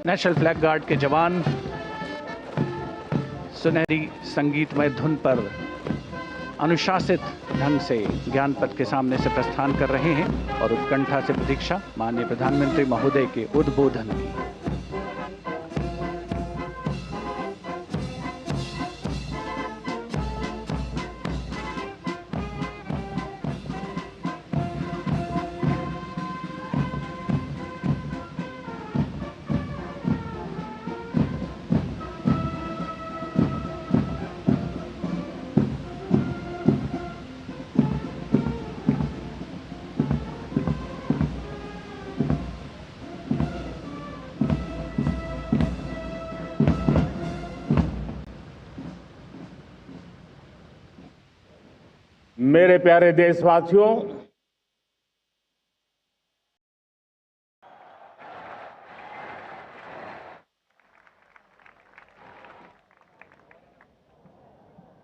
National flag guard के जवान सुनहरी संगीतमय धुन पर अनुशासित ढंग से ज्ञानपथ के सामने से प्रस्थान कर रहे हैं और उत्कंठा से प्रतीक्षा माननीय प्रधानमंत्री महोदय के उद्बोधन की। मेरे प्यारे देशवासियों,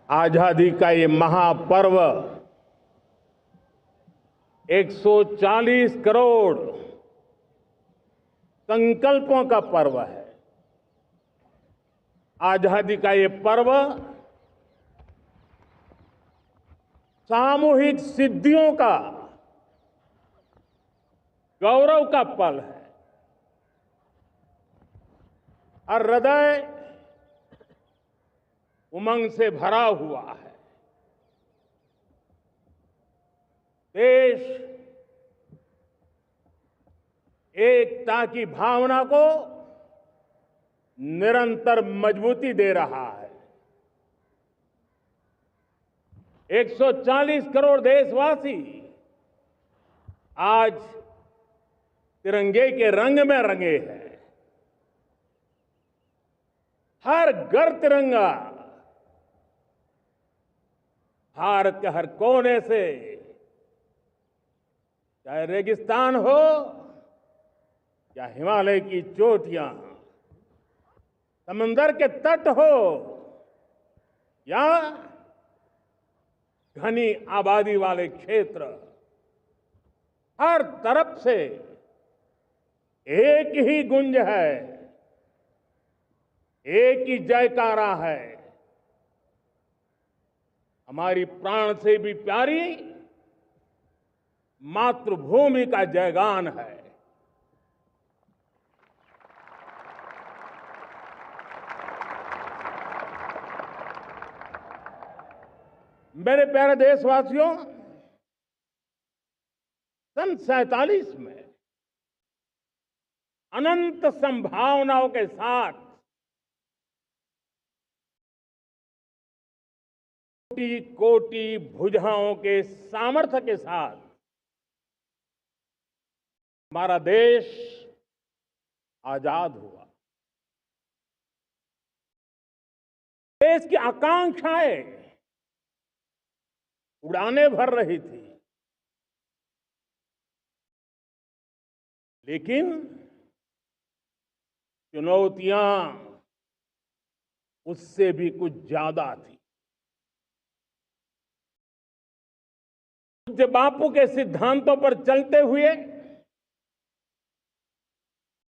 आजादी का ये महापर्व 140 करोड़ संकल्पों का पर्व है। आजादी का ये पर्व सामूहिक सिद्धियों का गौरव का पल है और हृदय उमंग से भरा हुआ है। देश एकता की भावना को निरंतर मजबूती दे रहा है। 140 करोड़ देशवासी आज तिरंगे के रंग में रंगे हैं। हर घर तिरंगा, भारत के हर कोने से, चाहे रेगिस्तान हो या हिमालय की चोटियां, समंदर के तट हो या घनी आबादी वाले क्षेत्र, हर तरफ से एक ही गुंज है, एक ही जयकारा है। हमारी प्राण से भी प्यारी मातृभूमि का जयगान है। मेरे प्यारे देशवासियों, सन 47 में अनंत संभावनाओं के साथ कोटि कोटि भुजाओं के सामर्थ्य के साथ हमारा देश आजाद हुआ। देश की आकांक्षाएं उड़ाने भर रही थी, लेकिन चुनौतियां उससे भी कुछ ज्यादा थी। पूज्य बापू के सिद्धांतों पर चलते हुए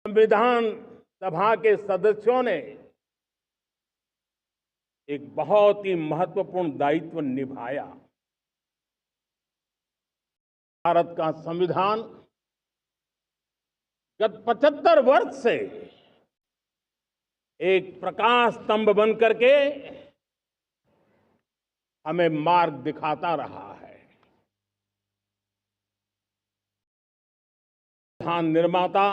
संविधान सभा के सदस्यों ने एक बहुत ही महत्वपूर्ण दायित्व निभाया। भारत का संविधान गत 75 वर्ष से एक प्रकाश स्तंभ बन करके हमें मार्ग दिखाता रहा है। संविधान निर्माता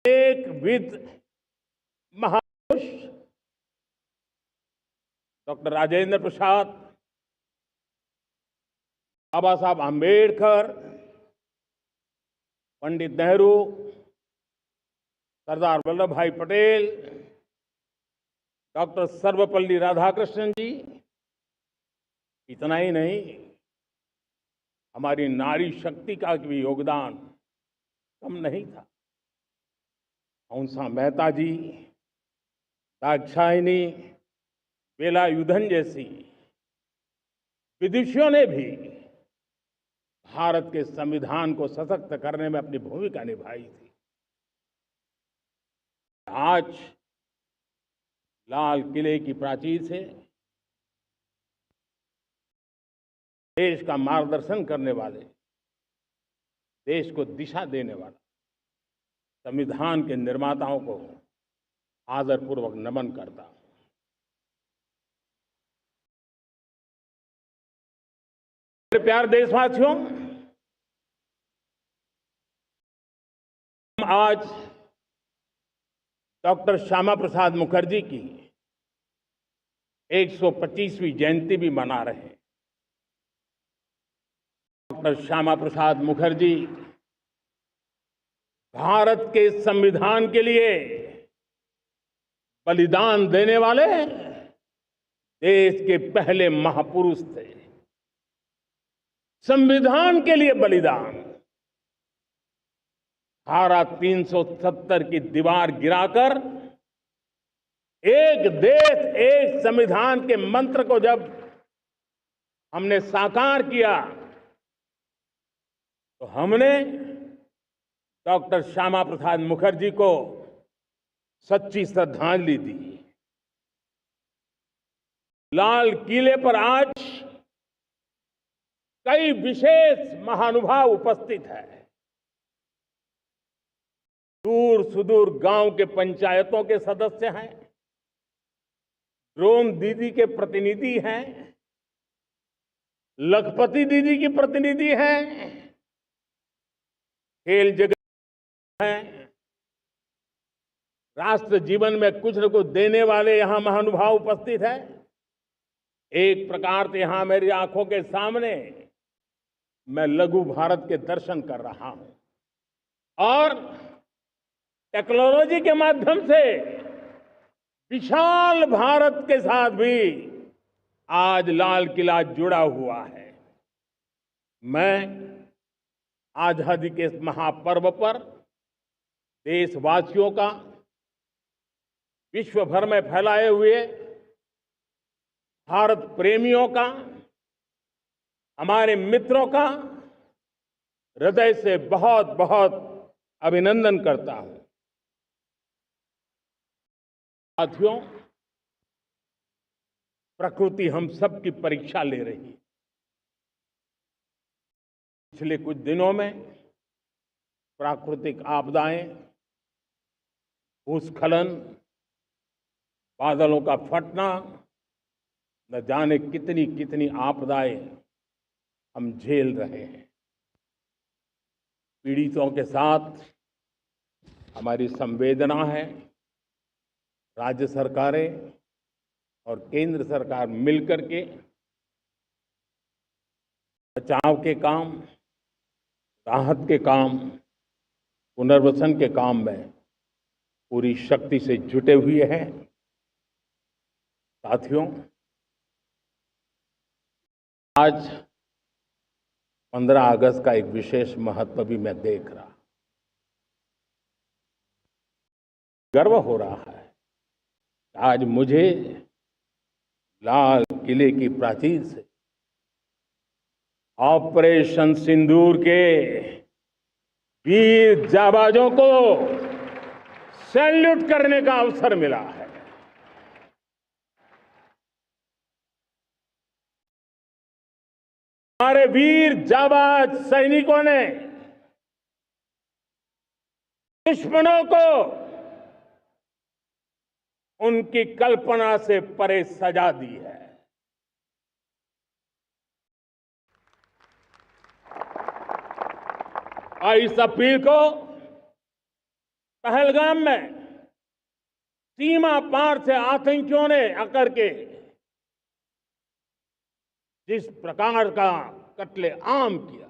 एक विद महापुरुष डॉक्टर राजेंद्र प्रसाद, बाबा साहब आंबेडकर, पंडित नेहरू, सरदार वल्लभ भाई पटेल, डॉक्टर सर्वपल्ली राधाकृष्णन जी, इतना ही नहीं, हमारी नारी शक्ति का भी योगदान कम नहीं था। हंसा मेहता जी, दाक्षायणी, वेलायुधन जैसी विदुषियों ने भी भारत के संविधान को सशक्त करने में अपनी भूमिका निभाई थी। आज लाल किले की प्राचीर से देश का मार्गदर्शन करने वाले, देश को दिशा देने वाला संविधान के निर्माताओं को आदरपूर्वक नमन करता हूं। मेरे प्यारे देशवासियों, हम आज डॉक्टर श्यामा प्रसाद मुखर्जी की 125वीं जयंती भी मना रहे हैं। डॉक्टर श्यामा प्रसाद मुखर्जी भारत के संविधान के लिए बलिदान देने वाले देश के पहले महापुरुष थे। संविधान के लिए बलिदान, धारा 370 की दीवार गिराकर एक देश एक संविधान के मंत्र को जब हमने साकार किया तो हमने डॉक्टर श्यामा प्रसाद मुखर्जी को सच्ची श्रद्धांजलि दी। लाल किले पर आज कई विशेष महानुभाव उपस्थित हैं। दूर सुदूर गांव के पंचायतों के सदस्य हैं, ड्रोन दीदी के प्रतिनिधि हैं, लखपति दीदी की प्रतिनिधि हैं, खेल जगत हैं, राष्ट्र जीवन में कुछ न कुछ देने वाले यहां महानुभाव उपस्थित हैं। एक प्रकार से यहां मेरी आंखों के सामने मैं लघु भारत के दर्शन कर रहा हूं और टेक्नोलॉजी के माध्यम से विशाल भारत के साथ भी आज लाल किला जुड़ा हुआ है। मैं आजादी के इस महापर्व पर देशवासियों का, विश्व भर में फैलाए हुए भारत प्रेमियों का, हमारे मित्रों का हृदय से बहुत बहुत अभिनंदन करता हूं। साथियों, प्रकृति हम सब की परीक्षा ले रही है। पिछले कुछ दिनों में प्राकृतिक आपदाएं, भूस्खलन, बादलों का फटना, न जाने कितनी कितनी आपदाएं हम झेल रहे हैं। पीड़ितों के साथ हमारी संवेदना है। राज्य सरकारें और केंद्र सरकार मिलकर के बचाव के काम, राहत के काम, पुनर्वसन के काम में पूरी शक्ति से जुटे हुए हैं। साथियों, आज 15 अगस्त का एक विशेष महत्व भी मैं देख रहा, गर्व हो रहा है। आज मुझे लाल किले की प्राचीर से ऑपरेशन सिंदूर के वीर जाबाजों को सैल्यूट करने का अवसर मिला है। हमारे वीर जाबाज सैनिकों ने दुश्मनों को उनकी कल्पना से परे सजा दी है। और इस अपील को पहलगाम में सीमा पार से आतंकियों ने आकर के जिस प्रकार का कत्ले आम किया,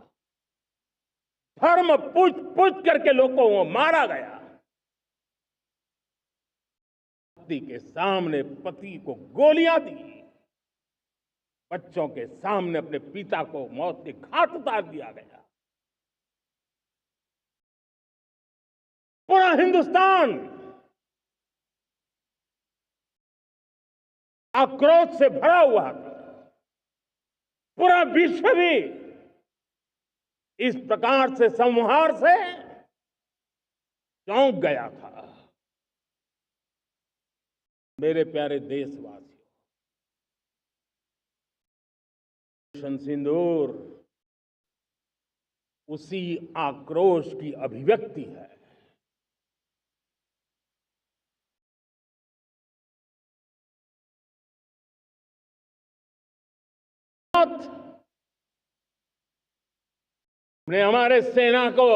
धर्म पूछ करके लोगों को मारा गया। पति के सामने पति को गोलियां दी, बच्चों के सामने अपने पिता को मौत के घाट उतार दिया गया। पूरा हिंदुस्तान आक्रोश से भरा हुआ था। पूरा विश्व भी इस प्रकार से संहार से चौंक गया था। मेरे प्यारे देशवासियों, ऑपरेशन सिंदूर उसी आक्रोश की अभिव्यक्ति है। हमने हमारे सेना को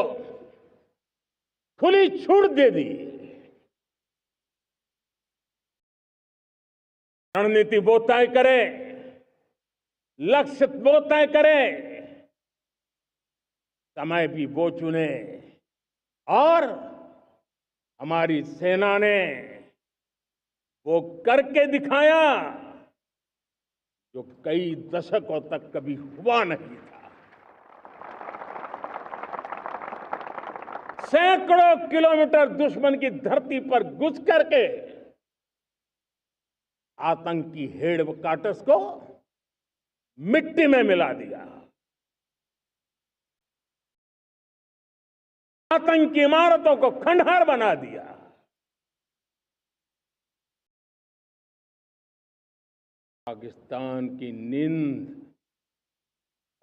खुली छूट दे दी। रणनीति वो तय करे, लक्ष्य वो तय करे, समय भी वो चुने, और हमारी सेना ने वो करके दिखाया जो कई दशकों तक कभी हुआ नहीं था। सैकड़ों किलोमीटर दुश्मन की धरती पर घुस करके आतंकी हेडक्वार्टर्स को मिट्टी में मिला दिया, आतंकी इमारतों को खंडहर बना दिया। पाकिस्तान की नींद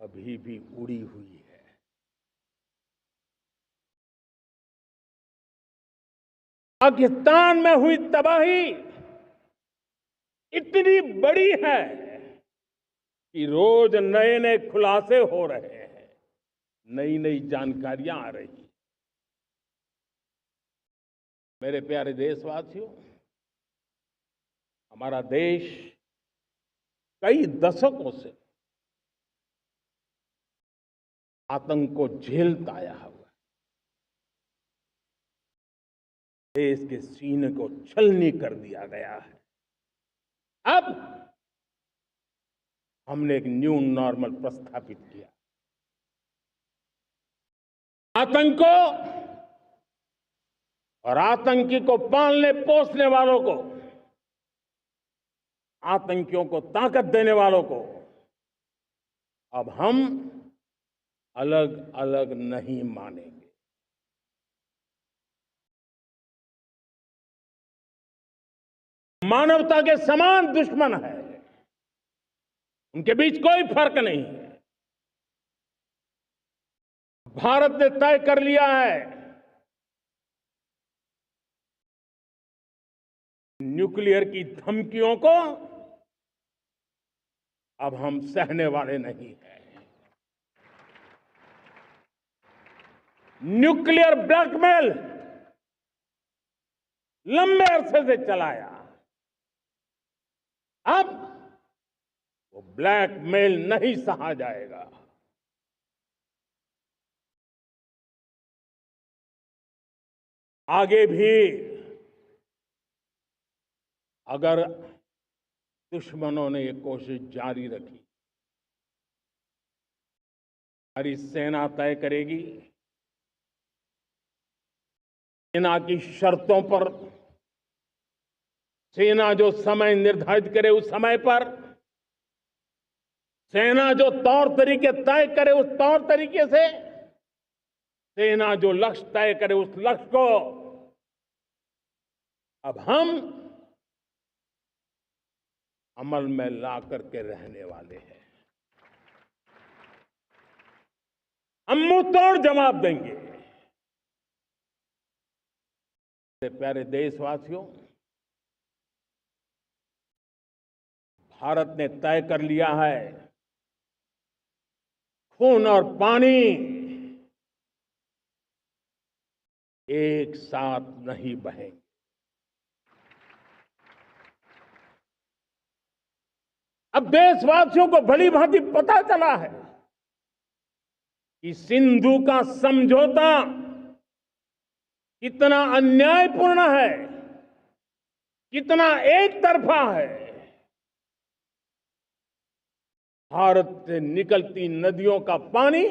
अभी भी उड़ी हुई है। पाकिस्तान में हुई तबाही इतनी बड़ी है कि रोज नए नए खुलासे हो रहे हैं, नई नई जानकारियां आ रही हैं। मेरे प्यारे देशवासियों, हमारा देश कई दशकों से आतंक को झेलता आया हुआ है। देश के सीने को छलनी कर दिया गया है। अब हमने एक न्यू नॉर्मल प्रस्थापित किया। आतंक को और आतंकी को पालने पोसने वालों को, आतंकियों को ताकत देने वालों को अब हम अलग अलग नहीं मानेंगे। मानवता के समान दुश्मन है, उनके बीच कोई फर्क नहीं है। भारत ने तय कर लिया है, न्यूक्लियर की धमकियों को अब हम सहने वाले नहीं हैं। न्यूक्लियर ब्लैकमेल लंबे अरसे से चलाया, अब वो ब्लैकमेल नहीं सहा जाएगा। आगे भी अगर दुश्मनों ने ये कोशिश जारी रखी, हमारी सेना तय करेगी, सेना की शर्तों पर, सेना जो समय निर्धारित करे उस समय पर, सेना जो तौर तरीके तय करे उस तौर तरीके से, सेना जो लक्ष्य तय करे उस लक्ष्य को अब हम अमल में ला करके रहने वाले हैं। हम मुंह तोड़ जवाब देंगे। प्यारे देशवासियों, भारत ने तय कर लिया है, खून और पानी एक साथ नहीं बहेंगे। अब देशवासियों को भली भांति पता चला है कि सिंधु का समझौता कितना अन्यायपूर्ण है, कितना एक तरफा है। भारत से निकलती नदियों का पानी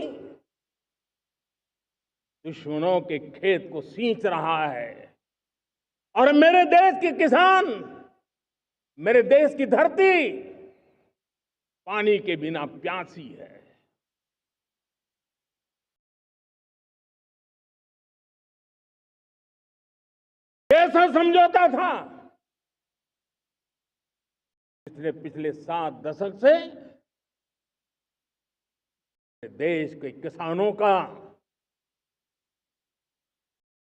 दुश्मनों के खेत को सींच रहा है, और मेरे देश के किसान, मेरे देश की धरती पानी के बिना प्यासी है। ऐसा समझौता था जिसने पिछले 7 दशक से देश के किसानों का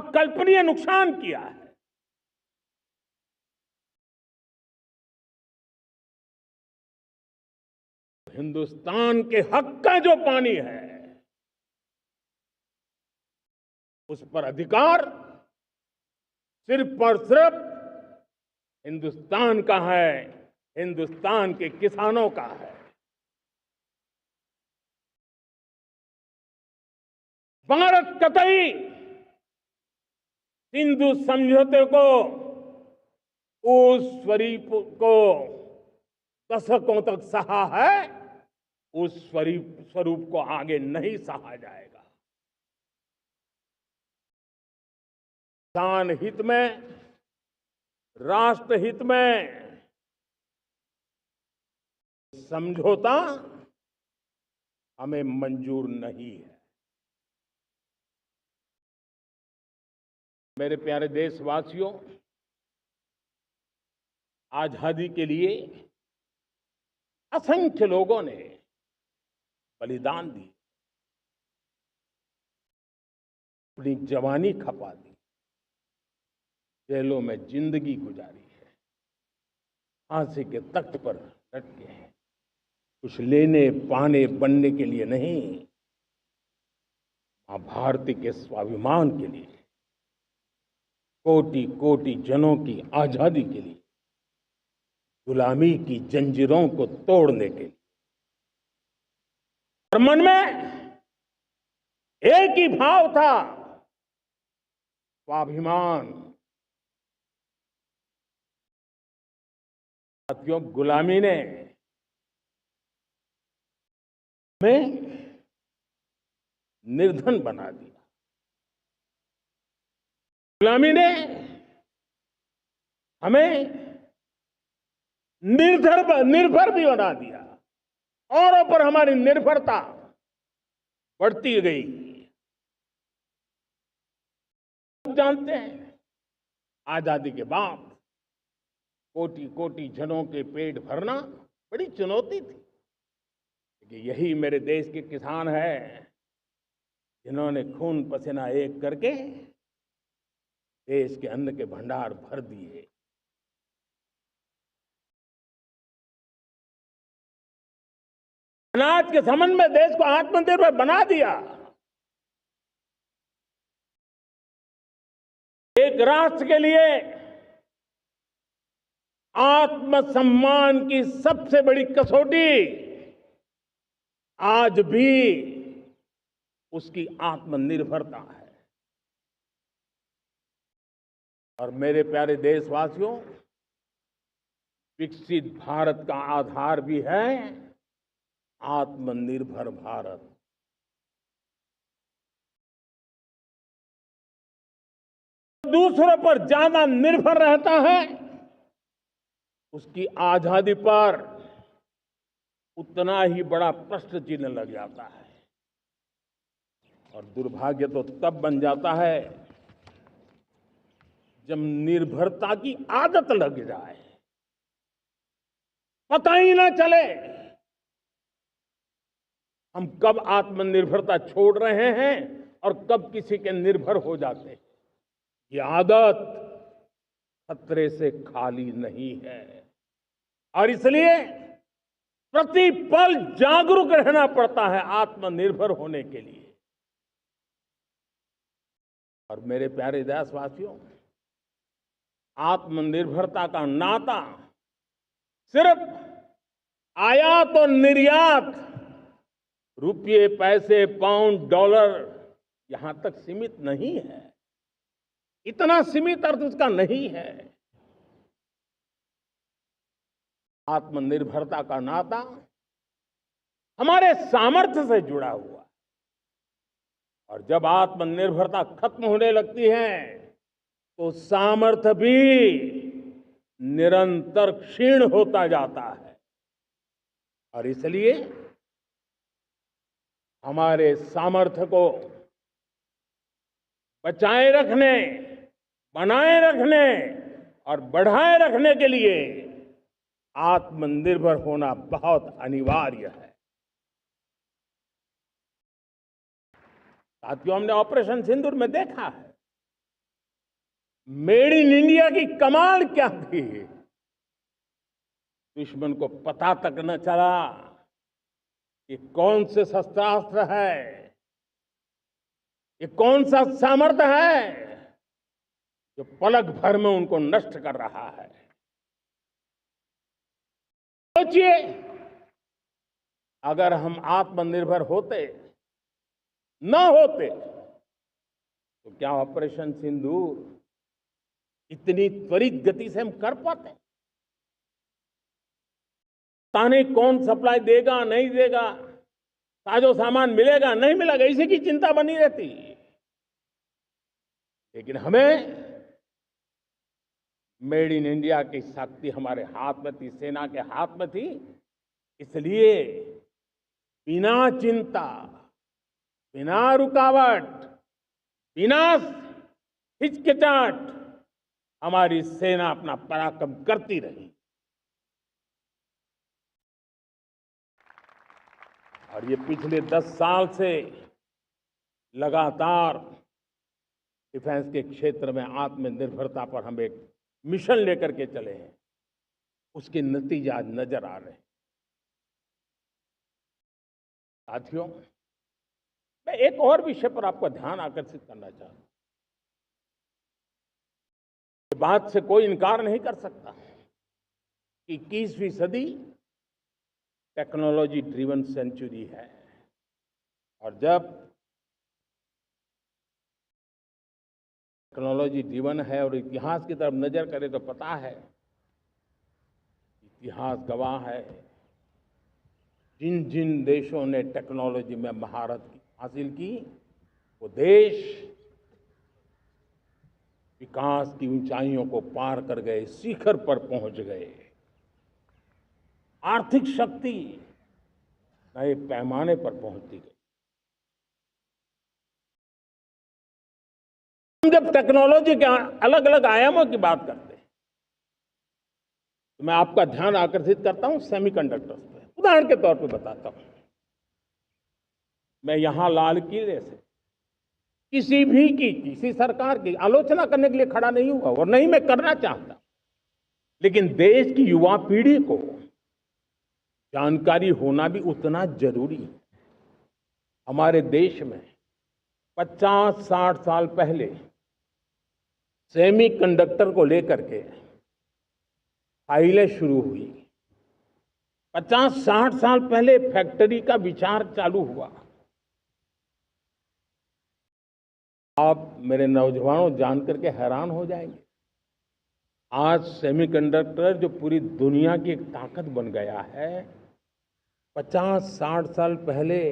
कल्पनीय नुकसान किया है। हिंदुस्तान के हक का जो पानी है उस पर अधिकार सिर्फ और सिर्फ हिंदुस्तान का है, हिंदुस्तान के किसानों का है। भारत कतई सिंधु समझौते को उस स्वरूप को दशकों तक सहा है, उस स्वरूप को आगे नहीं सहा जाएगा। किसान हित में, राष्ट्र हित में समझौता हमें मंजूर नहीं है। मेरे प्यारे देशवासियों, आजादी के लिए असंख्य लोगों ने बलिदान दी, अपनी जवानी खपा दी, जेलों में जिंदगी गुजारी है, फांसी के तख्त पर लटके हैं, कुछ लेने पाने बनने के लिए नहीं, मां भारती के स्वाभिमान के लिए, कोटि कोटि जनों की आजादी के लिए, गुलामी की जंजीरों को तोड़ने के लिए। और मन में एक ही भाव था, स्वाभिमान। साथियों, गुलामी ने हमें निर्धन बना दिया, गुलामी ने हमें निर्भर भी बना दिया, औरों पर हमारी निर्भरता बढ़ती गई। आप जानते हैं, आजादी के बाद कोटि कोटि जनों के पेट भरना बड़ी चुनौती थी, लेकिन यही मेरे देश के किसान हैं जिन्होंने खून पसीना एक करके देश के अन्न के भंडार भर दिए। अनाज के संबंध में देश को आत्मनिर्भर बना दिया। एक राष्ट्र के लिए आत्मसम्मान की सबसे बड़ी कसौटी आज भी उसकी आत्मनिर्भरता है। और मेरे प्यारे देशवासियों, विकसित भारत का आधार भी है आत्मनिर्भर भारत। दूसरों पर ज्यादा निर्भर रहता है, उसकी आजादी पर उतना ही बड़ा प्रश्न चिन्ह लग जाता है। और दुर्भाग्य तो तब बन जाता है जब निर्भरता की आदत लग जाए, पता ही ना चले हम कब आत्मनिर्भरता छोड़ रहे हैं और कब किसी के निर्भर हो जाते हैं। ये आदत खतरे से खाली नहीं है और इसलिए प्रतिपल जागरूक रहना पड़ता है आत्मनिर्भर होने के लिए। और मेरे प्यारे देशवासियों, आत्मनिर्भरता का नाता सिर्फ आयात और निर्यात, रुपये, पैसे, पाउंड, डॉलर यहां तक सीमित नहीं है। इतना सीमित अर्थ उसका नहीं है। आत्मनिर्भरता का नाता हमारे सामर्थ्य से जुड़ा हुआ है। और जब आत्मनिर्भरता खत्म होने लगती है तो सामर्थ्य भी निरंतर क्षीण होता जाता है। और इसलिए हमारे सामर्थ्य को बचाए रखने, बनाए रखने और बढ़ाए रखने के लिए आत्मनिर्भर होना बहुत अनिवार्य है। साथियों, हमने ऑपरेशन सिंदूर में देखा है मेड इन इंडिया की कमाल क्या थी। दुश्मन को पता तक न चला कि कौन से शस्त्रास्त्र है, ये कौन सा सामर्थ्य है जो पलक भर में उनको नष्ट कर रहा है। सोचिए, अगर हम आत्मनिर्भर होते न होते तो क्या ऑपरेशन सिंदूर इतनी त्वरित गति से हम कर पाते? पता नहीं कौन सप्लाई देगा नहीं देगा, साजो सामान मिलेगा नहीं मिलेगा, इसी की चिंता बनी रहती। लेकिन हमें मेड इन इंडिया की शक्ति हमारे हाथ में थी, सेना के हाथ में थी। इसलिए बिना चिंता, बिना रुकावट, बिना हिचकिचाहट हमारी सेना अपना पराक्रम करती रही। और ये पिछले 10 साल से लगातार डिफेंस के क्षेत्र में आत्मनिर्भरता पर हम एक मिशन लेकर के चले हैं, उसके नतीजे आज नजर आ रहे हैं। साथियों, मैं एक और विषय पर आपका ध्यान आकर्षित करना चाहता हूं। इस बात से कोई इनकार नहीं कर सकता कि 21वीं सदी टेक्नोलॉजी ड्रिवन सेंचुरी है। और जब टेक्नोलॉजी ड्रिवन है और इतिहास की तरफ नजर करें तो पता है, इतिहास गवाह है, जिन जिन देशों ने टेक्नोलॉजी में महारत हासिल की वो देश विकास की ऊंचाइयों को पार कर गए, शिखर पर पहुंच गए। आर्थिक शक्ति नए पैमाने पर पहुंचती गई। हम जब टेक्नोलॉजी के अलग अलग आयामों की बात करते हैं तो मैं आपका ध्यान आकर्षित करता हूं सेमीकंडक्टर्स पे। उदाहरण के तौर पे बताता हूं, मैं यहां लाल किले से किसी सरकार की आलोचना करने के लिए खड़ा नहीं हुआ और नहीं मैं करना चाहता, लेकिन देश की युवा पीढ़ी को जानकारी होना भी उतना जरूरी है। हमारे देश में 50-60 साल पहले सेमीकंडक्टर को लेकर के फाइलें शुरू हुई। 50-60 साल पहले फैक्ट्री का विचार चालू हुआ। आप मेरे नौजवानों जानकर के हैरान हो जाएंगे, आज सेमीकंडक्टर जो पूरी दुनिया की एक ताकत बन गया है, 50-60 साल पहले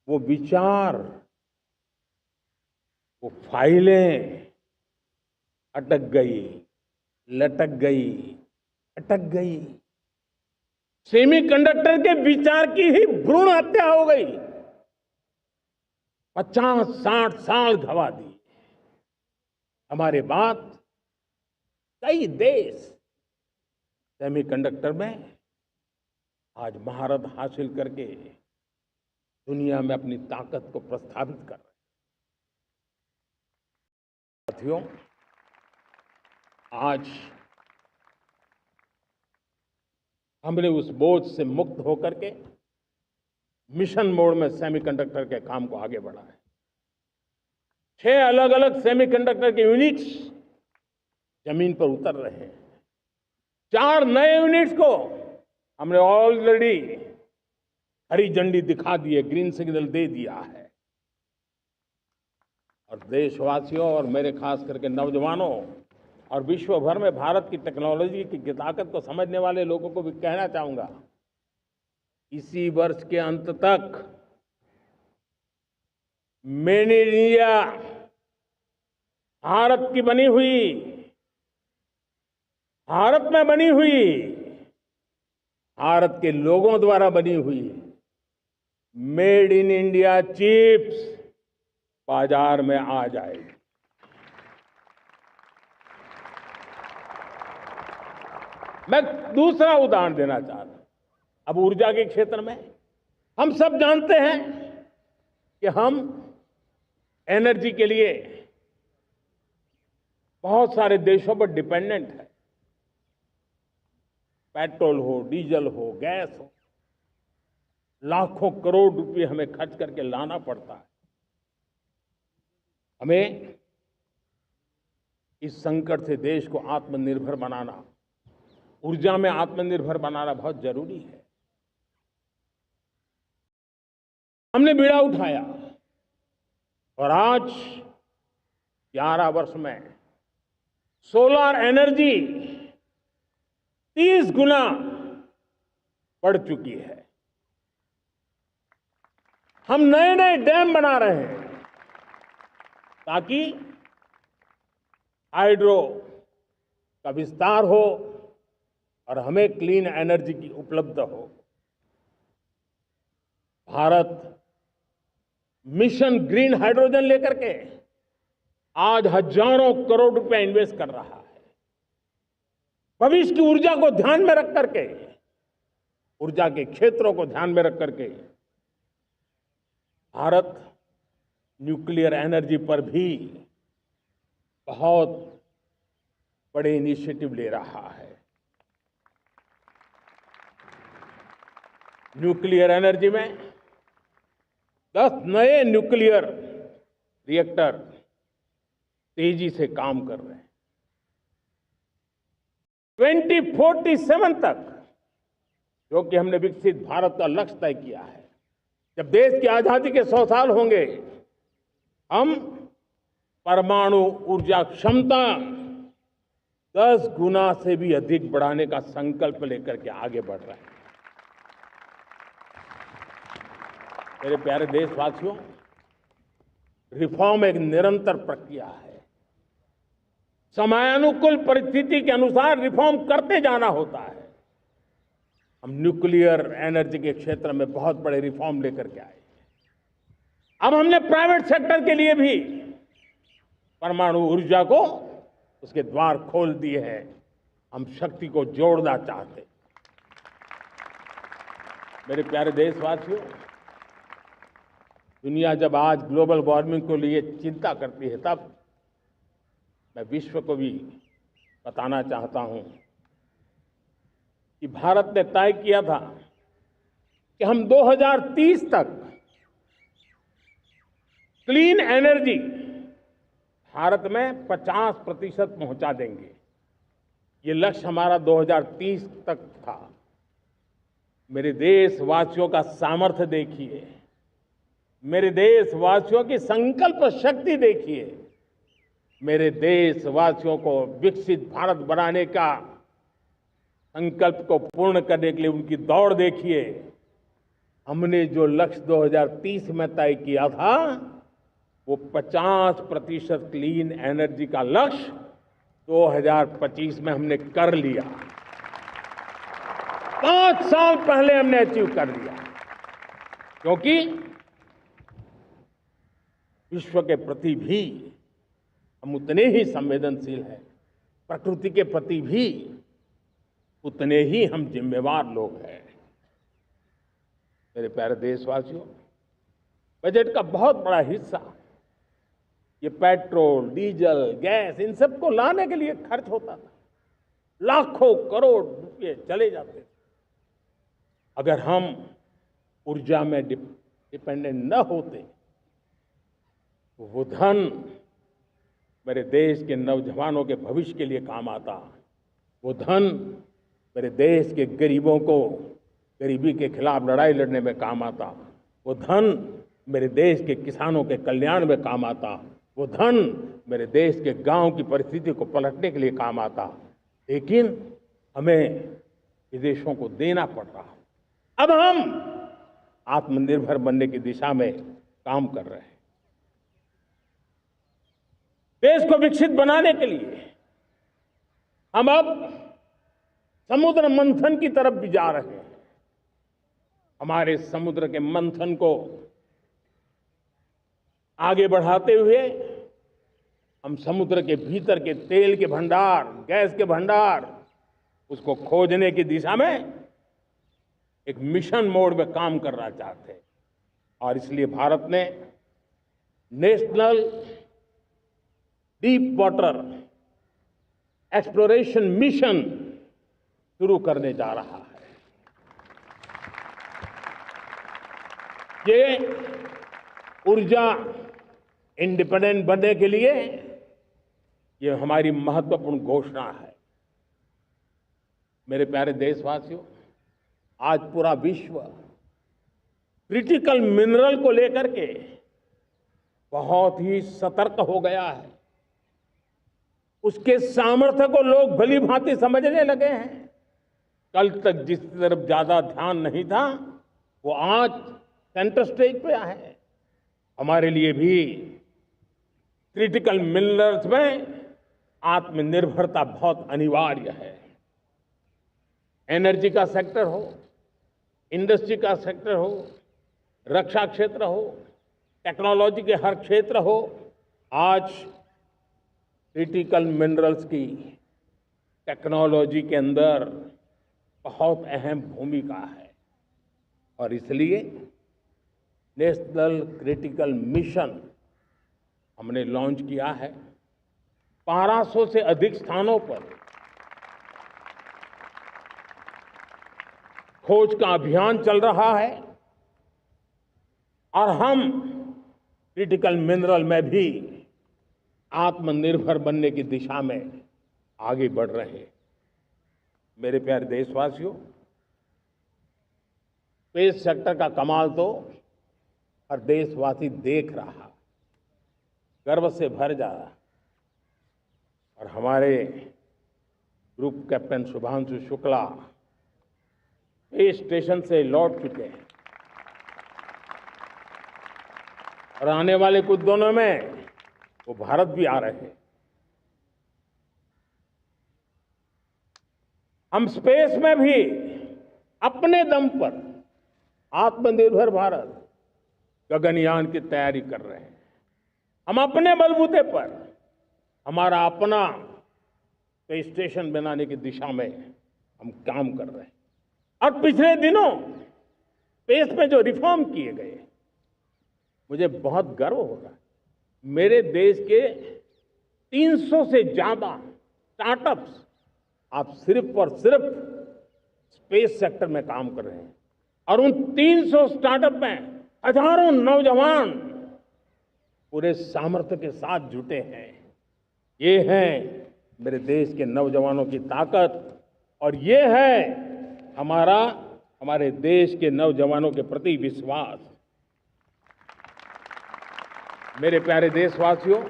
वो विचार, वो फाइलें अटक गई, लटक गई, अटक गई। सेमीकंडक्टर के विचार की ही भ्रूण हत्या हो गई। 50-60 साल गवा दी। हमारे बाद कई देश सेमीकंडक्टर में आज महारत हासिल करके दुनिया में अपनी ताकत को प्रस्थापित कर रहे हैं। साथियों, आज हमने उस बोझ से मुक्त होकर के मिशन मोड में सेमीकंडक्टर के काम को आगे बढ़ाया। 6 अलग अलग सेमीकंडक्टर के यूनिट्स जमीन पर उतर रहे हैं। 4 नए यूनिट्स को हमने ऑलरेडी हरी झंडी दिखा दी है, ग्रीन सिग्नल दे दिया है। और देशवासियों और मेरे खास करके नौजवानों और विश्व भर में भारत की टेक्नोलॉजी की ताकत को समझने वाले लोगों को भी कहना चाहूंगा, इसी वर्ष के अंत तक मेड इन इंडिया भारत की बनी हुई, भारत में बनी हुई, भारत के लोगों द्वारा बनी हुई मेड इन इंडिया चिप्स बाजार में आ जाएगी। मैं दूसरा उदाहरण देना चाहता हूं। अब ऊर्जा के क्षेत्र में हम सब जानते हैं कि हम एनर्जी के लिए बहुत सारे देशों पर डिपेंडेंट है। पेट्रोल हो, डीजल हो, गैस हो, लाखों करोड़ रुपए हमें खर्च करके लाना पड़ता है। हमें इस संकट से देश को आत्मनिर्भर बनाना, ऊर्जा में आत्मनिर्भर बनाना बहुत जरूरी है। हमने बीड़ा उठाया और आज 11 वर्ष में सोलर एनर्जी 30 गुना बढ़ चुकी है। हम नए नए डैम बना रहे हैं ताकि हाइड्रो का विस्तार हो और हमें क्लीन एनर्जी की उपलब्ध हो। भारत मिशन ग्रीन हाइड्रोजन लेकर के आज हजारों करोड़ रुपए इन्वेस्ट कर रहा है। भविष्य की ऊर्जा को ध्यान में रख करके, ऊर्जा के क्षेत्रों को ध्यान में रख करके भारत न्यूक्लियर एनर्जी पर भी बहुत बड़े इनिशिएटिव ले रहा है। न्यूक्लियर एनर्जी में 10 नए न्यूक्लियर रिएक्टर तेजी से काम कर रहे हैं। 2047 तक, जो कि हमने विकसित भारत का लक्ष्य तय किया है, जब देश की आजादी के 100 साल होंगे, हम परमाणु ऊर्जा क्षमता 10 गुना से भी अधिक बढ़ाने का संकल्प लेकर के आगे बढ़ रहे हैं। मेरे प्यारे देशवासियों, रिफॉर्म एक निरंतर प्रक्रिया है। समयानुकूल परिस्थिति के अनुसार रिफॉर्म करते जाना होता है। हम न्यूक्लियर एनर्जी के क्षेत्र में बहुत बड़े रिफॉर्म लेकर के आए। अब हमने प्राइवेट सेक्टर के लिए भी परमाणु ऊर्जा को उसके द्वार खोल दिए हैं। हम शक्ति को जोड़ना चाहते। मेरे प्यारे देशवासियों, दुनिया जब आज ग्लोबल वार्मिंग को लिए चिंता करती है, तब मैं विश्व को भी बताना चाहता हूं कि भारत ने तय किया था कि हम 2030 तक क्लीन एनर्जी भारत में 50% पहुंचा देंगे। ये लक्ष्य हमारा 2030 तक था। मेरे देशवासियों का सामर्थ्य देखिए, मेरे देशवासियों की संकल्प शक्ति देखिए, मेरे देशवासियों को विकसित भारत बनाने का संकल्प को पूर्ण करने के लिए उनकी दौड़ देखिए। हमने जो लक्ष्य 2030 में तय किया था, वो 50% क्लीन एनर्जी का लक्ष्य 2025 में हमने कर लिया। 5 साल पहले हमने अचीव कर लिया, क्योंकि विश्व के प्रति भी हम उतने ही संवेदनशील हैं, प्रकृति के प्रति भी उतने ही हम जिम्मेवार लोग हैं। मेरे प्यारे देशवासियों, बजट का बहुत बड़ा हिस्सा ये पेट्रोल, डीजल, गैस, इन सबको लाने के लिए खर्च होता था। लाखों करोड़ रुपए चले जाते थे। अगर हम ऊर्जा में डिपेंडेंट न होते, तो वो धन मेरे देश के नौजवानों के भविष्य के लिए काम आता। वो धन मेरे देश के गरीबों को गरीबी के खिलाफ लड़ाई लड़ने में काम आता। वो धन मेरे देश के किसानों के कल्याण में काम आता। वो धन मेरे देश के गांव की परिस्थिति को पलटने के लिए काम आता। लेकिन हमें विदेशों को देना पड़ रहा। अब हम आत्मनिर्भर बनने की दिशा में काम कर रहे हैं। देश को विकसित बनाने के लिए हम अब समुद्र मंथन की तरफ भी जा रहे हैं। हमारे समुद्र के मंथन को आगे बढ़ाते हुए हम समुद्र के भीतर के तेल के भंडार, गैस के भंडार उसको खोजने की दिशा में एक मिशन मोड में काम करना चाहते हैं। और इसलिए भारत ने national deep water exploration mission शुरू करने जा रहा है। ये ऊर्जा इंडिपेंडेंट बनने के लिए ये हमारी महत्वपूर्ण घोषणा है। मेरे प्यारे देशवासियों, आज पूरा विश्व क्रिटिकल मिनरल को लेकर के बहुत ही सतर्क हो गया है। उसके सामर्थ्य को लोग भली भांति समझने लगे हैं। कल तक जिस तरफ ज्यादा ध्यान नहीं था, वो आज सेंटर स्टेज पे है। हमारे लिए भी क्रिटिकल मिनरल्स में आत्मनिर्भरता बहुत अनिवार्य है। एनर्जी का सेक्टर हो, इंडस्ट्री का सेक्टर हो, रक्षा क्षेत्र हो, टेक्नोलॉजी के हर क्षेत्र हो, आज क्रिटिकल मिनरल्स की टेक्नोलॉजी के अंदर बहुत अहम भूमिका है। और इसलिए नेशनल क्रिटिकल मिशन हमने लॉन्च किया है। 1200 से अधिक स्थानों पर खोज का अभियान चल रहा है और हम क्रिटिकल मिनरल में भी आत्मनिर्भर बनने की दिशा में आगे बढ़ रहे हैं। मेरे प्यारे देशवासियों, स्पेस सेक्टर का कमाल तो हर देशवासी देख रहा, गर्व से भर जा रहा। और हमारे group captain Shubhanshu Shukla space station से लौट चुके हैं और आने वाले कुछ दिनों में वो भारत भी आ रहे हैं। हम स्पेस में भी अपने दम पर आत्मनिर्भर भारत गगनयान की तैयारी कर रहे हैं। हम अपने बलबूते पर हमारा अपना स्पेस स्टेशन बनाने की दिशा में हम काम कर रहे हैं। और पिछले दिनों स्पेस में जो रिफॉर्म किए गए, मुझे बहुत गर्व हो रहा है। मेरे देश के 300 से ज्यादा स्टार्टअप्स आप सिर्फ और सिर्फ स्पेस सेक्टर में काम कर रहे हैं। और उन 300 स्टार्टअप में हजारों नौजवान पूरे सामर्थ्य के साथ जुटे हैं। ये है मेरे देश के नौजवानों की ताकत और ये है हमारे देश के नौजवानों के प्रति विश्वास। मेरे प्यारे देशवासियों,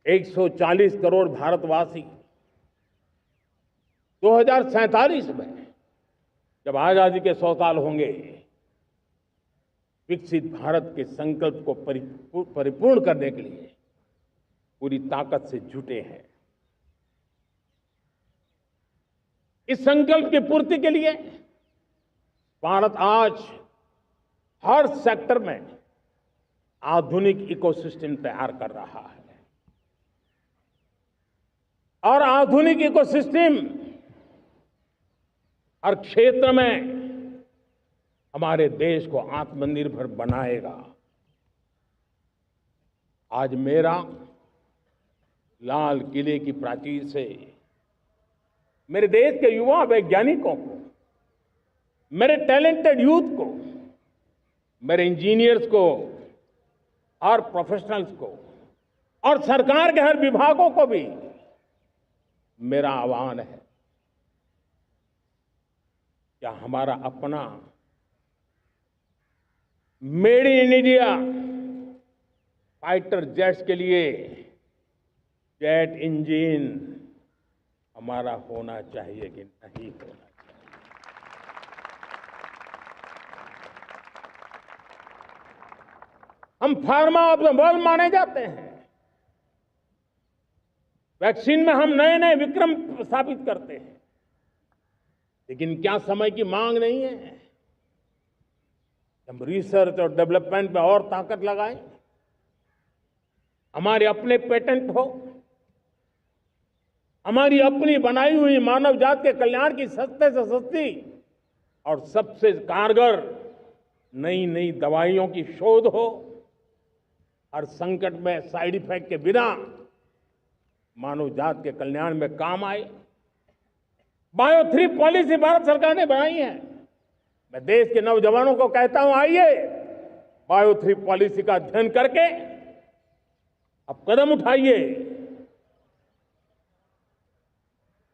140 करोड़ भारतवासी 2047 में जब आजादी के 100 साल होंगे, विकसित भारत के संकल्प को परिपूर्ण करने के लिए पूरी ताकत से जुटे हैं। इस संकल्प की पूर्ति के लिए भारत आज हर सेक्टर में आधुनिक इकोसिस्टम तैयार कर रहा है। और आधुनिक इकोसिस्टम हर क्षेत्र में हमारे देश को आत्मनिर्भर बनाएगा। आज मेरा लाल किले की प्राचीर से मेरे देश के युवा वैज्ञानिकों को, मेरे टैलेंटेड यूथ को, मेरे इंजीनियर्स को और प्रोफेशनल्स को और सरकार के हर विभागों को भी मेरा आह्वान है, क्या हमारा अपना made in India fighter jets के लिए जेट इंजन हमारा होना चाहिए कि नहीं होना चाहिए? हम फार्मा ऑफ द वर्ल्ड माने जाते हैं। वैक्सीन में हम नए नए विक्रम स्थापित करते हैं, लेकिन क्या समय की मांग नहीं है? हम रिसर्च और डेवलपमेंट में और ताकत लगाएं, हमारे अपने पेटेंट हो, हमारी अपनी बनाई हुई मानव जात के कल्याण की सस्ते से सस्ती और सबसे कारगर नई नई दवाइयों की शोध हो, हर संकट में साइड इफेक्ट के बिना मानव जात के कल्याण में काम आए। बायो 3 पॉलिसी भारत सरकार ने बनाई है। मैं देश के नौजवानों को कहता हूं, आइए बायो 3 पॉलिसी का अध्ययन करके अब कदम उठाइए।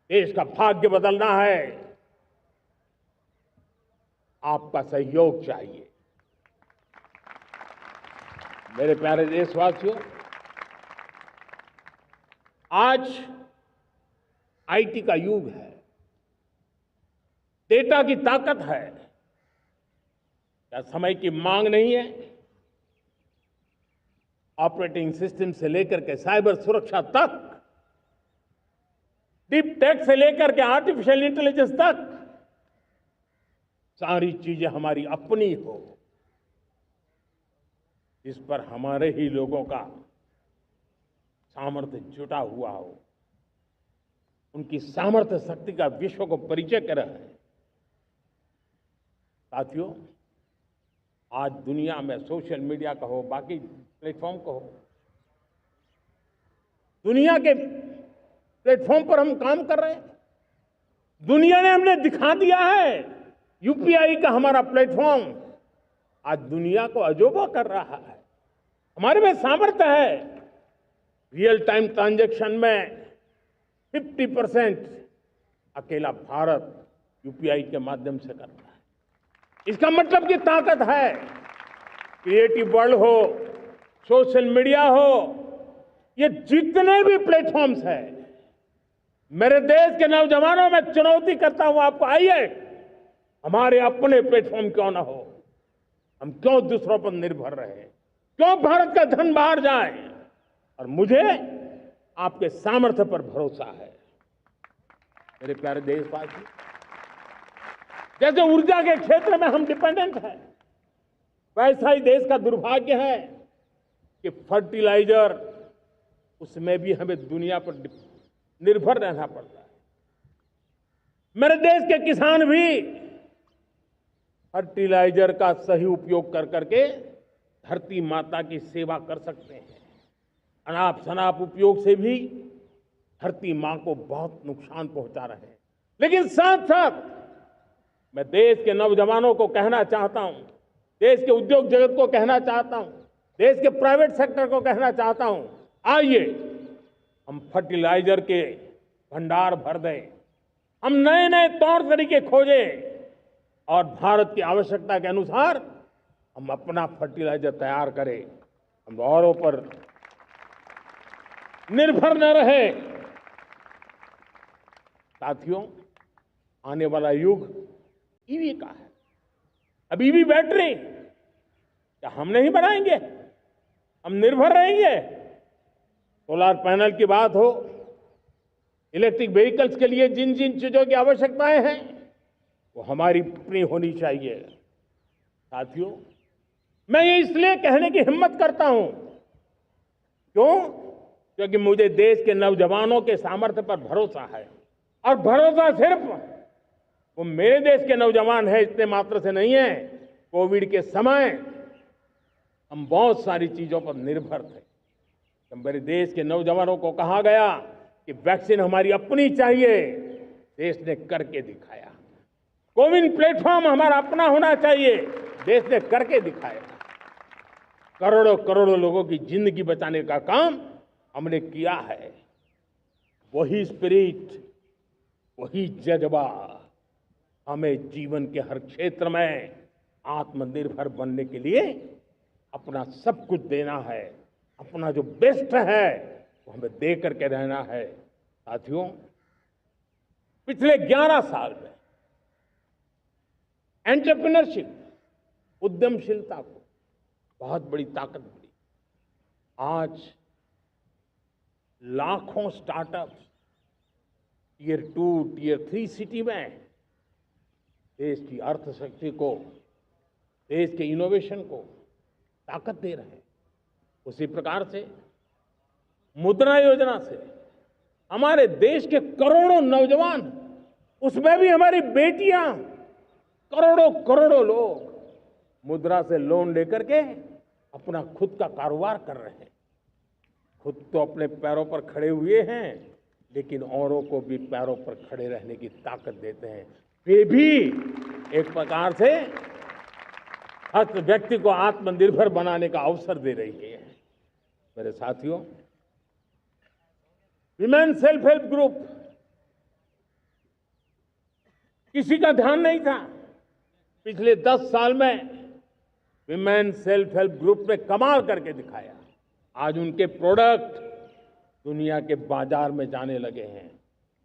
देश का भाग्य बदलना है, आपका सहयोग चाहिए। मेरे प्यारे देशवासियों, आज आईटी का युग है, डेटा की ताकत है। क्या समय की मांग नहीं है? ऑपरेटिंग सिस्टम से लेकर के साइबर सुरक्षा तक, डीप टेक से लेकर के आर्टिफिशियल इंटेलिजेंस तक, सारी चीजें हमारी अपनी हो, जिस पर हमारे ही लोगों का सामर्थ्य जुटा हुआ हो, उनकी सामर्थ्य शक्ति का विश्व को परिचय कराए। साथियों, आज दुनिया में सोशल मीडिया कहो, बाकी प्लेटफॉर्म कहो, दुनिया के प्लेटफॉर्म पर हम काम कर रहे हैं। दुनिया ने हमने दिखा दिया है, यूपीआई का हमारा प्लेटफॉर्म आज दुनिया को अजोबा कर रहा है। हमारे में सामर्थ्य है। रियल टाइम ट्रांजैक्शन में 50% अकेला भारत यूपीआई के माध्यम से कर रहा है। इसका मतलब की ताकत है। क्रिएटिव वर्ल्ड हो, सोशल मीडिया हो, ये जितने भी प्लेटफॉर्म्स हैं, मेरे देश के नौजवानों में चुनौती करता हूं आपको, आइए हमारे अपने प्लेटफॉर्म क्यों ना हो, हम क्यों दूसरों पर निर्भर रहे, क्यों भारत का धन बाहर जाए। और मुझे आपके सामर्थ्य पर भरोसा है। मेरे प्यारे देशवासी, जैसे ऊर्जा के क्षेत्र में हम डिपेंडेंट हैं, वैसा ही देश का दुर्भाग्य है कि फर्टिलाइजर, उसमें भी हमें दुनिया पर निर्भर रहना पड़ता है। मेरे देश के किसान भी फर्टिलाइजर का सही उपयोग कर करके धरती माता की सेवा कर सकते हैं। अनाप शनाप उपयोग से भी धरती मां को बहुत नुकसान पहुंचा रहे हैं। लेकिन साथ साथ मैं देश के नौजवानों को कहना चाहता हूं, देश के उद्योग जगत को कहना चाहता हूं, देश के प्राइवेट सेक्टर को कहना चाहता हूं, आइए हम फर्टिलाइजर के भंडार भर दें, हम नए नए तौर तरीके खोजें और भारत की आवश्यकता के अनुसार हम अपना फर्टिलाइजर तैयार करें। हम औरों पर निर्भर न रहे। साथियों, आने वाला युग ईवी का है। अब ईवी बैटरी क्या हम नहीं बनाएंगे? हम निर्भर रहेंगे? सोलर पैनल की बात हो, इलेक्ट्रिक व्हीकल्स के लिए जिन जिन चीजों की आवश्यकताएं हैं, वो हमारी अपनी होनी चाहिए। साथियों, मैं ये इसलिए कहने की हिम्मत करता हूं, क्यों? क्योंकि मुझे देश के नौजवानों के सामर्थ्य पर भरोसा है। और भरोसा सिर्फ वो मेरे देश के नौजवान हैं इतने मात्र से नहीं है। कोविड के समय हम बहुत सारी चीजों पर निर्भर थे। तो मेरे देश के नौजवानों को कहा गया कि वैक्सीन हमारी अपनी चाहिए, देश ने करके दिखाया। कोविन प्लेटफॉर्म हमारा अपना होना चाहिए, देश ने करके दिखाया। करोड़ों करोड़ों लोगों की जिंदगी बचाने का काम हमने किया है। वही स्पिरिट, वही जज्बा हमें जीवन के हर क्षेत्र में आत्मनिर्भर बनने के लिए अपना सब कुछ देना है। अपना जो बेस्ट है वो हमें दे करके रहना है। साथियों, पिछले 11 साल में एंटरप्रेन्योरशिप, उद्यमशीलता को बहुत बड़ी ताकत मिली। आज लाखों स्टार्टअप्स टियर 2, टियर 3 सिटी में देश की अर्थशक्ति को, देश के इनोवेशन को ताकत दे रहे हैं। उसी प्रकार से मुद्रा योजना से हमारे देश के करोड़ों नौजवान, उसमें भी हमारी बेटियां, करोड़ों करोड़ों लोग मुद्रा से लोन लेकर के अपना खुद का कारोबार कर रहे हैं। खुद तो अपने पैरों पर खड़े हुए हैं, लेकिन औरों को भी पैरों पर खड़े रहने की ताकत देते हैं। वे भी एक प्रकार से हर व्यक्ति को आत्मनिर्भर बनाने का अवसर दे रही है। मेरे साथियों, विमेन सेल्फ हेल्प ग्रुप किसी का ध्यान नहीं था। पिछले 10 साल में विमेन सेल्फ हेल्प ग्रुप ने कमाल करके दिखाया। आज उनके प्रोडक्ट दुनिया के बाजार में जाने लगे हैं।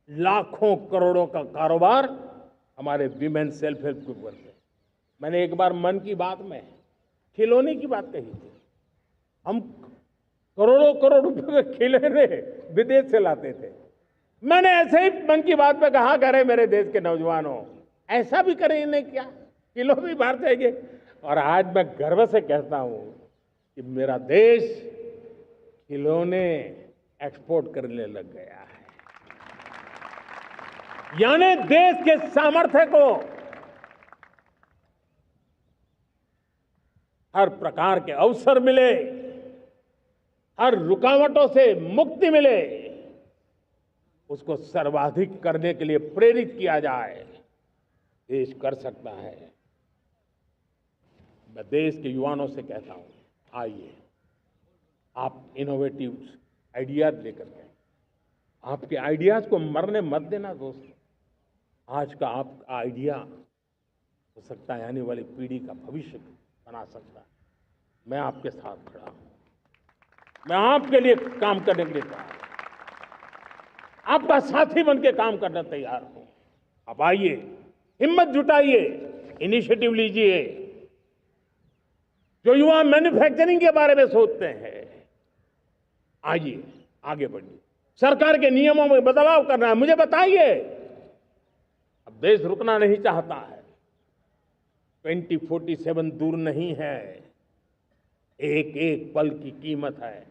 लाखों करोड़ों का कारोबार हमारे विमेन सेल्फ हेल्प ग्रुप करते हैं। मैंने एक बार मन की बात में खिलौने की बात कही थी। हम करोड़ों करोड़ रुपए के खिलौने विदेश से लाते थे। मैंने ऐसे ही मन की बात में कहा, करे मेरे देश के नौजवानों, ऐसा भी करें इन्हें क्या, किलो भी बाहर जाएंगे। और आज मैं गर्व से कहता हूं कि मेरा देश खिलौने एक्सपोर्ट करने लग गया है। यानी देश के सामर्थ्य को हर प्रकार के अवसर मिले, हर रुकावटों से मुक्ति मिले, उसको सर्वाधिक करने के लिए प्रेरित किया जाए। देश कर सकता है। मैं देश के युवाओं से कहता हूं, आइए आप इनोवेटिव आइडियाज लेकर के, आपके आइडियाज को मरने मत देना दोस्त। आज का आपका आइडिया हो सकता है आने वाली पीढ़ी का भविष्य बना सकता है। मैं आपके साथ खड़ा हूं, मैं आपके लिए काम करने के लिए तैयार हूं, आपका साथी बन के काम करने तैयार हूं। आप आइए, हिम्मत जुटाइए, इनिशिएटिव लीजिए। जो युवा मैन्युफैक्चरिंग के बारे में सोचते हैं, आइए आगे बढ़िए। सरकार के नियमों में बदलाव करना है, मुझे बताइए। अब देश रुकना नहीं चाहता है। 2047 दूर नहीं है। एक एक पल की कीमत है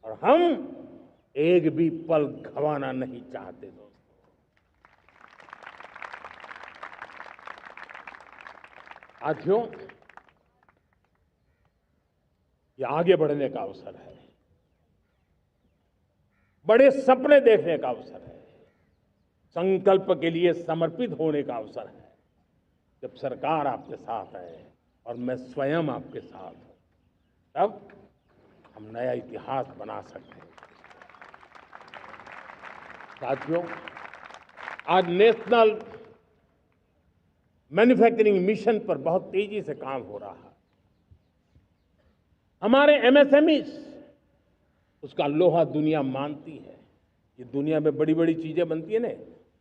और हम एक भी पल गंवाना नहीं चाहते दोस्तों। साथियों, ये आगे बढ़ने का अवसर है, बड़े सपने देखने का अवसर है, संकल्प के लिए समर्पित होने का अवसर है। जब सरकार आपके साथ है और मैं स्वयं आपके साथ हूं, तब हम नया इतिहास बना सकते हैं। साथियों, आज नेशनल मैन्युफैक्चरिंग मिशन पर बहुत तेजी से काम हो रहा है। हमारे एमएसएमई उसका लोहा दुनिया मानती है। ये दुनिया में बड़ी बड़ी चीजें बनती है ना,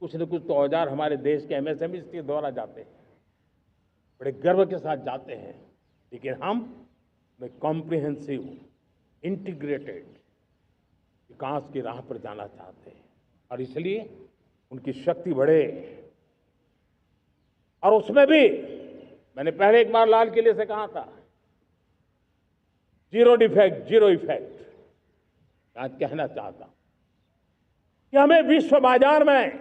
कुछ न कुछ तो औजार हमारे देश के एमएसएमई के द्वारा जाते हैं, बड़े गर्व के साथ जाते हैं। लेकिन हम कॉम्प्रिहेंसिव इंटीग्रेटेड विकास की राह पर जाना चाहते हैं और इसलिए उनकी शक्ति बढ़े। और उसमें भी मैंने पहले एक बार लाल किले से कहा था, जीरो डिफेक्ट जीरो इफेक्ट। आज कहना चाहता हूं कि हमें विश्व बाजार में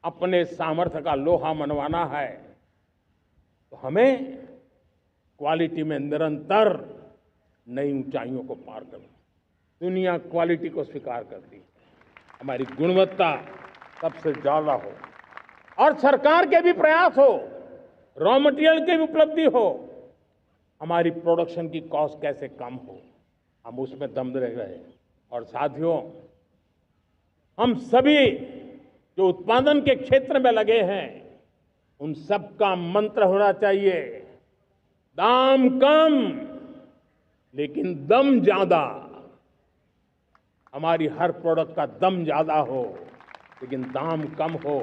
अपने सामर्थ्य का लोहा मनवाना है, तो हमें क्वालिटी में निरंतर नई ऊंचाइयों को पार करना। दुनिया क्वालिटी को स्वीकार करती है, हमारी गुणवत्ता सबसे ज्यादा हो और सरकार के भी प्रयास हो, रॉ मटेरियल की भी उपलब्धि हो, हमारी प्रोडक्शन की कॉस्ट कैसे कम हो, हम उसमें दम रह गए। और साथियों, हम सभी जो उत्पादन के क्षेत्र में लगे हैं, उन सब का मंत्र होना चाहिए, दाम कम लेकिन दम ज्यादा। हमारी हर प्रोडक्ट का दम ज्यादा हो लेकिन दाम कम हो।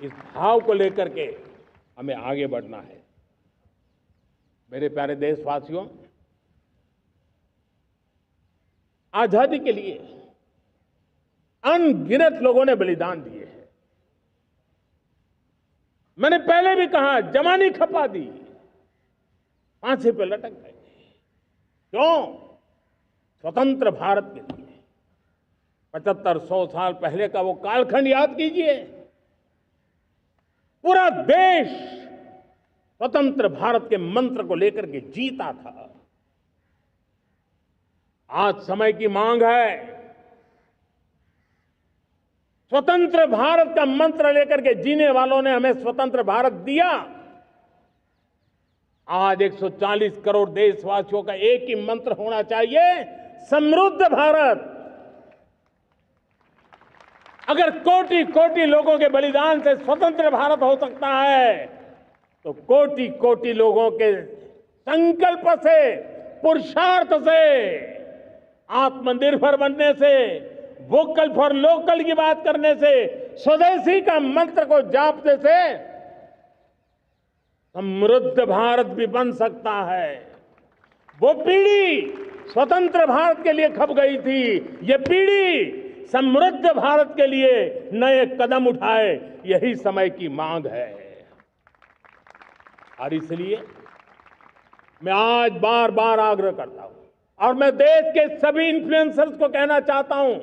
इस भाव को लेकर के हमें आगे बढ़ना है। मेरे प्यारे देशवासियों, आजादी के लिए अनगिनत लोगों ने बलिदान दिए हैं। मैंने पहले भी कहा, जवानी खपा दी, फांसी पे लटक गए। क्यों? स्वतंत्र भारत के लिए। 75-100 साल पहले का वो कालखंड याद कीजिए। पूरा देश स्वतंत्र भारत के मंत्र को लेकर के जीता था। आज समय की मांग है, स्वतंत्र भारत का मंत्र लेकर के जीने वालों ने हमें स्वतंत्र भारत दिया। आज 140 करोड़ देशवासियों का एक ही मंत्र होना चाहिए, समृद्ध भारत। अगर कोटि कोटि लोगों के बलिदान से स्वतंत्र भारत हो सकता है, तो कोटि कोटि लोगों के संकल्प से, पुरुषार्थ से, आत्मनिर्भर बनने से, वोकल फॉर लोकल की बात करने से, स्वदेशी का मंत्र को जापने से समृद्ध भारत भी बन सकता है। वो पीढ़ी स्वतंत्र भारत के लिए खप गई थी, ये पीढ़ी समृद्ध भारत के लिए नए कदम उठाए, यही समय की मांग है। और इसलिए मैं आज बार बार आग्रह करता हूं, और मैं देश के सभी इन्फ्लुएंसर्स को कहना चाहता हूं,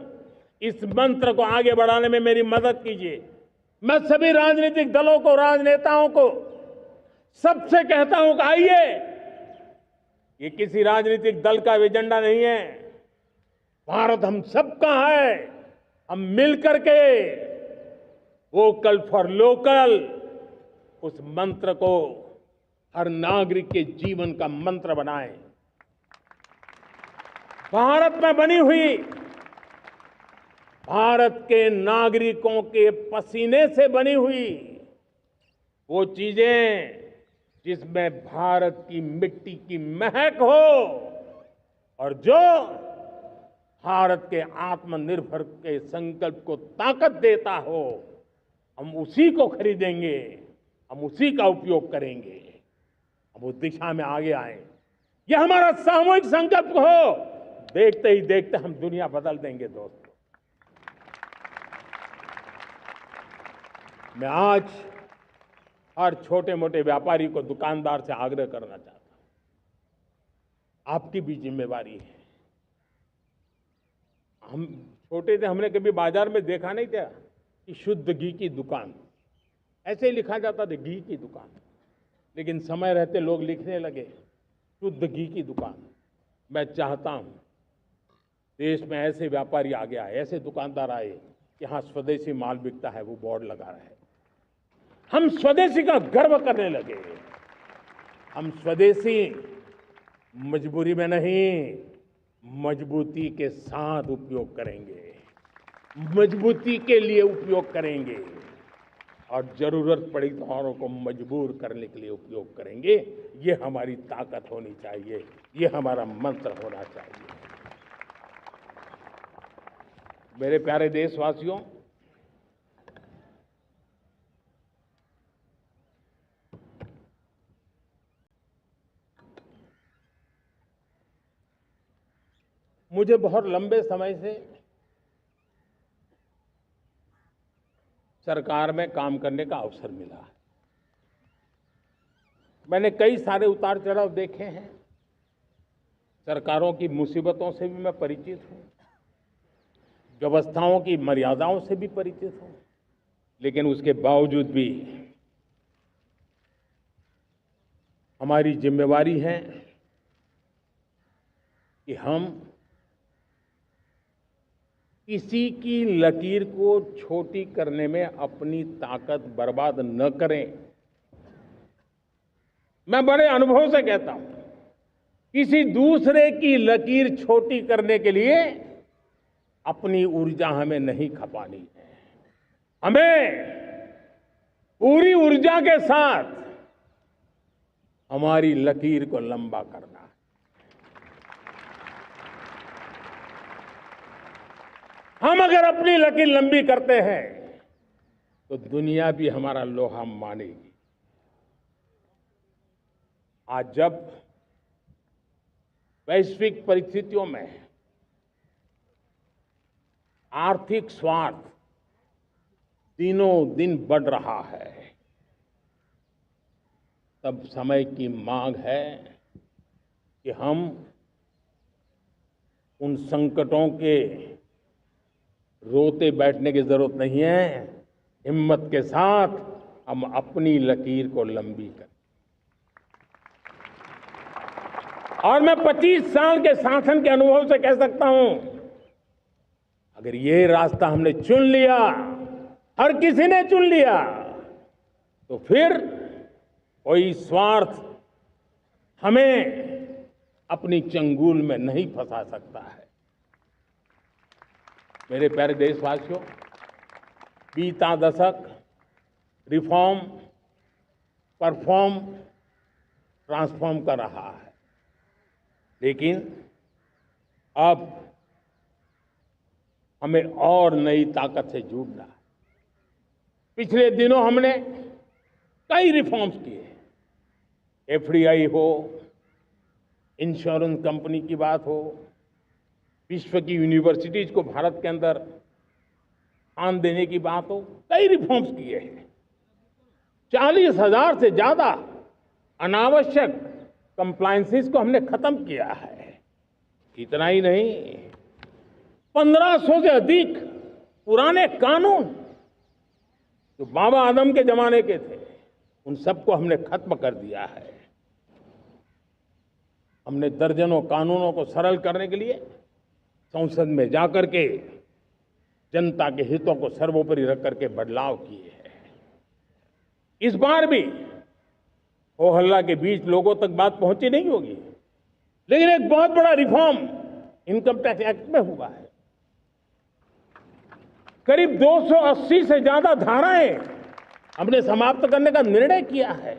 इस मंत्र को आगे बढ़ाने में मेरी मदद कीजिए। मैं सभी राजनीतिक दलों को, राजनेताओं को, सबसे कहता हूं कि आइए, ये किसी राजनीतिक दल का एजेंडा नहीं है, भारत हम सबका है। हम मिलकर के वोकल फॉर लोकल, उस मंत्र को हर नागरिक के जीवन का मंत्र बनाएं। भारत में बनी हुई, भारत के नागरिकों के पसीने से बनी हुई वो चीजें जिसमें भारत की मिट्टी की महक हो और जो भारत के आत्मनिर्भर के संकल्प को ताकत देता हो, हम उसी को खरीदेंगे, हम उसी का उपयोग करेंगे। हम उस दिशा में आगे आए, यह हमारा सामूहिक संकल्प हो। देखते ही देखते हम दुनिया बदल देंगे दोस्तों। मैं आज हर छोटे मोटे व्यापारी को, दुकानदार से आग्रह करना चाहता हूं, आपकी भी जिम्मेवारी है। हम छोटे थे, हमने कभी बाजार में देखा नहीं था कि शुद्ध घी की दुकान, ऐसे ही लिखा जाता था घी की दुकान। लेकिन समय रहते लोग लिखने लगे शुद्ध घी की दुकान। मैं चाहता हूं देश में ऐसे व्यापारी आगे आए, ऐसे दुकानदार आए कि हाँ स्वदेशी माल बिकता है, वो बोर्ड लगा रहे हैं। हम स्वदेशी का गर्व करने लगे। हम स्वदेशी मजबूरी में नहीं, मजबूती के साथ उपयोग करेंगे, मजबूती के लिए उपयोग करेंगे, और जरूरत पड़ी तो औरों को मजबूर करने के लिए उपयोग करेंगे। ये हमारी ताकत होनी चाहिए, ये हमारा मंत्र होना चाहिए। मेरे प्यारे देशवासियों, मुझे बहुत लंबे समय से सरकार में काम करने का अवसर मिला। मैंने कई सारे उतार चढ़ाव देखे हैं, सरकारों की मुसीबतों से भी मैं परिचित हूं, व्यवस्थाओं की मर्यादाओं से भी परिचित हूं। लेकिन उसके बावजूद भी हमारी जिम्मेवारी है कि हम किसी की लकीर को छोटी करने में अपनी ताकत बर्बाद न करें। मैं बड़े अनुभव से कहता हूं, किसी दूसरे की लकीर छोटी करने के लिए अपनी ऊर्जा हमें नहीं खपानी है। हमें पूरी ऊर्जा के साथ हमारी लकीर को लंबा करना है। हम अगर अपनी लकीर लंबी करते हैं तो दुनिया भी हमारा लोहा मानेगी। आज जब वैश्विक परिस्थितियों में आर्थिक स्वार्थ दिनों दिन बढ़ रहा है, तब समय की मांग है कि हम उन संकटों के रोते बैठने की जरूरत नहीं है। हिम्मत के साथ हम अपनी लकीर को लंबी करें। और मैं 25 साल के शासन के अनुभव से कह सकता हूं, अगर ये रास्ता हमने चुन लिया, हर किसी ने चुन लिया, तो फिर कोई स्वार्थ हमें अपनी चंगुल में नहीं फंसा सकता है। मेरे प्यारे देशवासियों, बीता दशक रिफॉर्म, परफॉर्म, ट्रांसफॉर्म कर रहा है, लेकिन अब हमें और नई ताकत से जुड़ना है। पिछले दिनों हमने कई रिफॉर्म्स किए। एफडीआई हो, इंश्योरेंस कंपनी की बात हो, विश्व की यूनिवर्सिटीज को भारत के अंदर स्थान देने की बात हो, कई रिफॉर्म्स किए हैं। 40,000 से ज्यादा अनावश्यक कंप्लायंसेस को हमने खत्म किया है। इतना ही नहीं, 1500 से अधिक पुराने कानून जो बाबा आदम के जमाने के थे, उन सबको हमने खत्म कर दिया है। हमने दर्जनों कानूनों को सरल करने के लिए संसद में जाकर के जनता के हितों को सर्वोपरि रख करके बदलाव किए हैं। इस बार भी हो हल्ला के बीच लोगों तक बात पहुंची नहीं होगी, लेकिन एक बहुत बड़ा रिफॉर्म इनकम टैक्स एक्ट में हुआ है। करीब 280 से ज्यादा धाराएं हमने समाप्त करने का निर्णय किया है।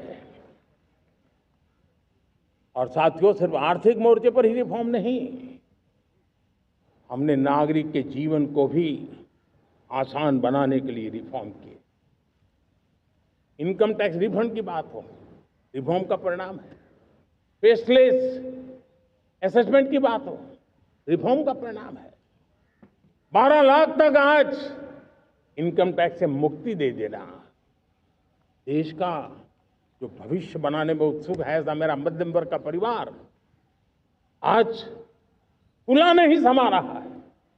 और साथियों, सिर्फ आर्थिक मोर्चे पर ही रिफॉर्म नहीं, हमने नागरिक के जीवन को भी आसान बनाने के लिए रिफॉर्म किए। इनकम टैक्स रिफंड की बात हो, रिफॉर्म का परिणाम है। फेसलेस असेसमेंट की बात हो, रिफॉर्म का परिणाम है। 12 लाख तक आज इनकम टैक्स से मुक्ति दे देना, देश का जो भविष्य बनाने में उत्सुक है ऐसा मेरा मध्यम वर्ग का परिवार आज कुला नहीं समा रहा है।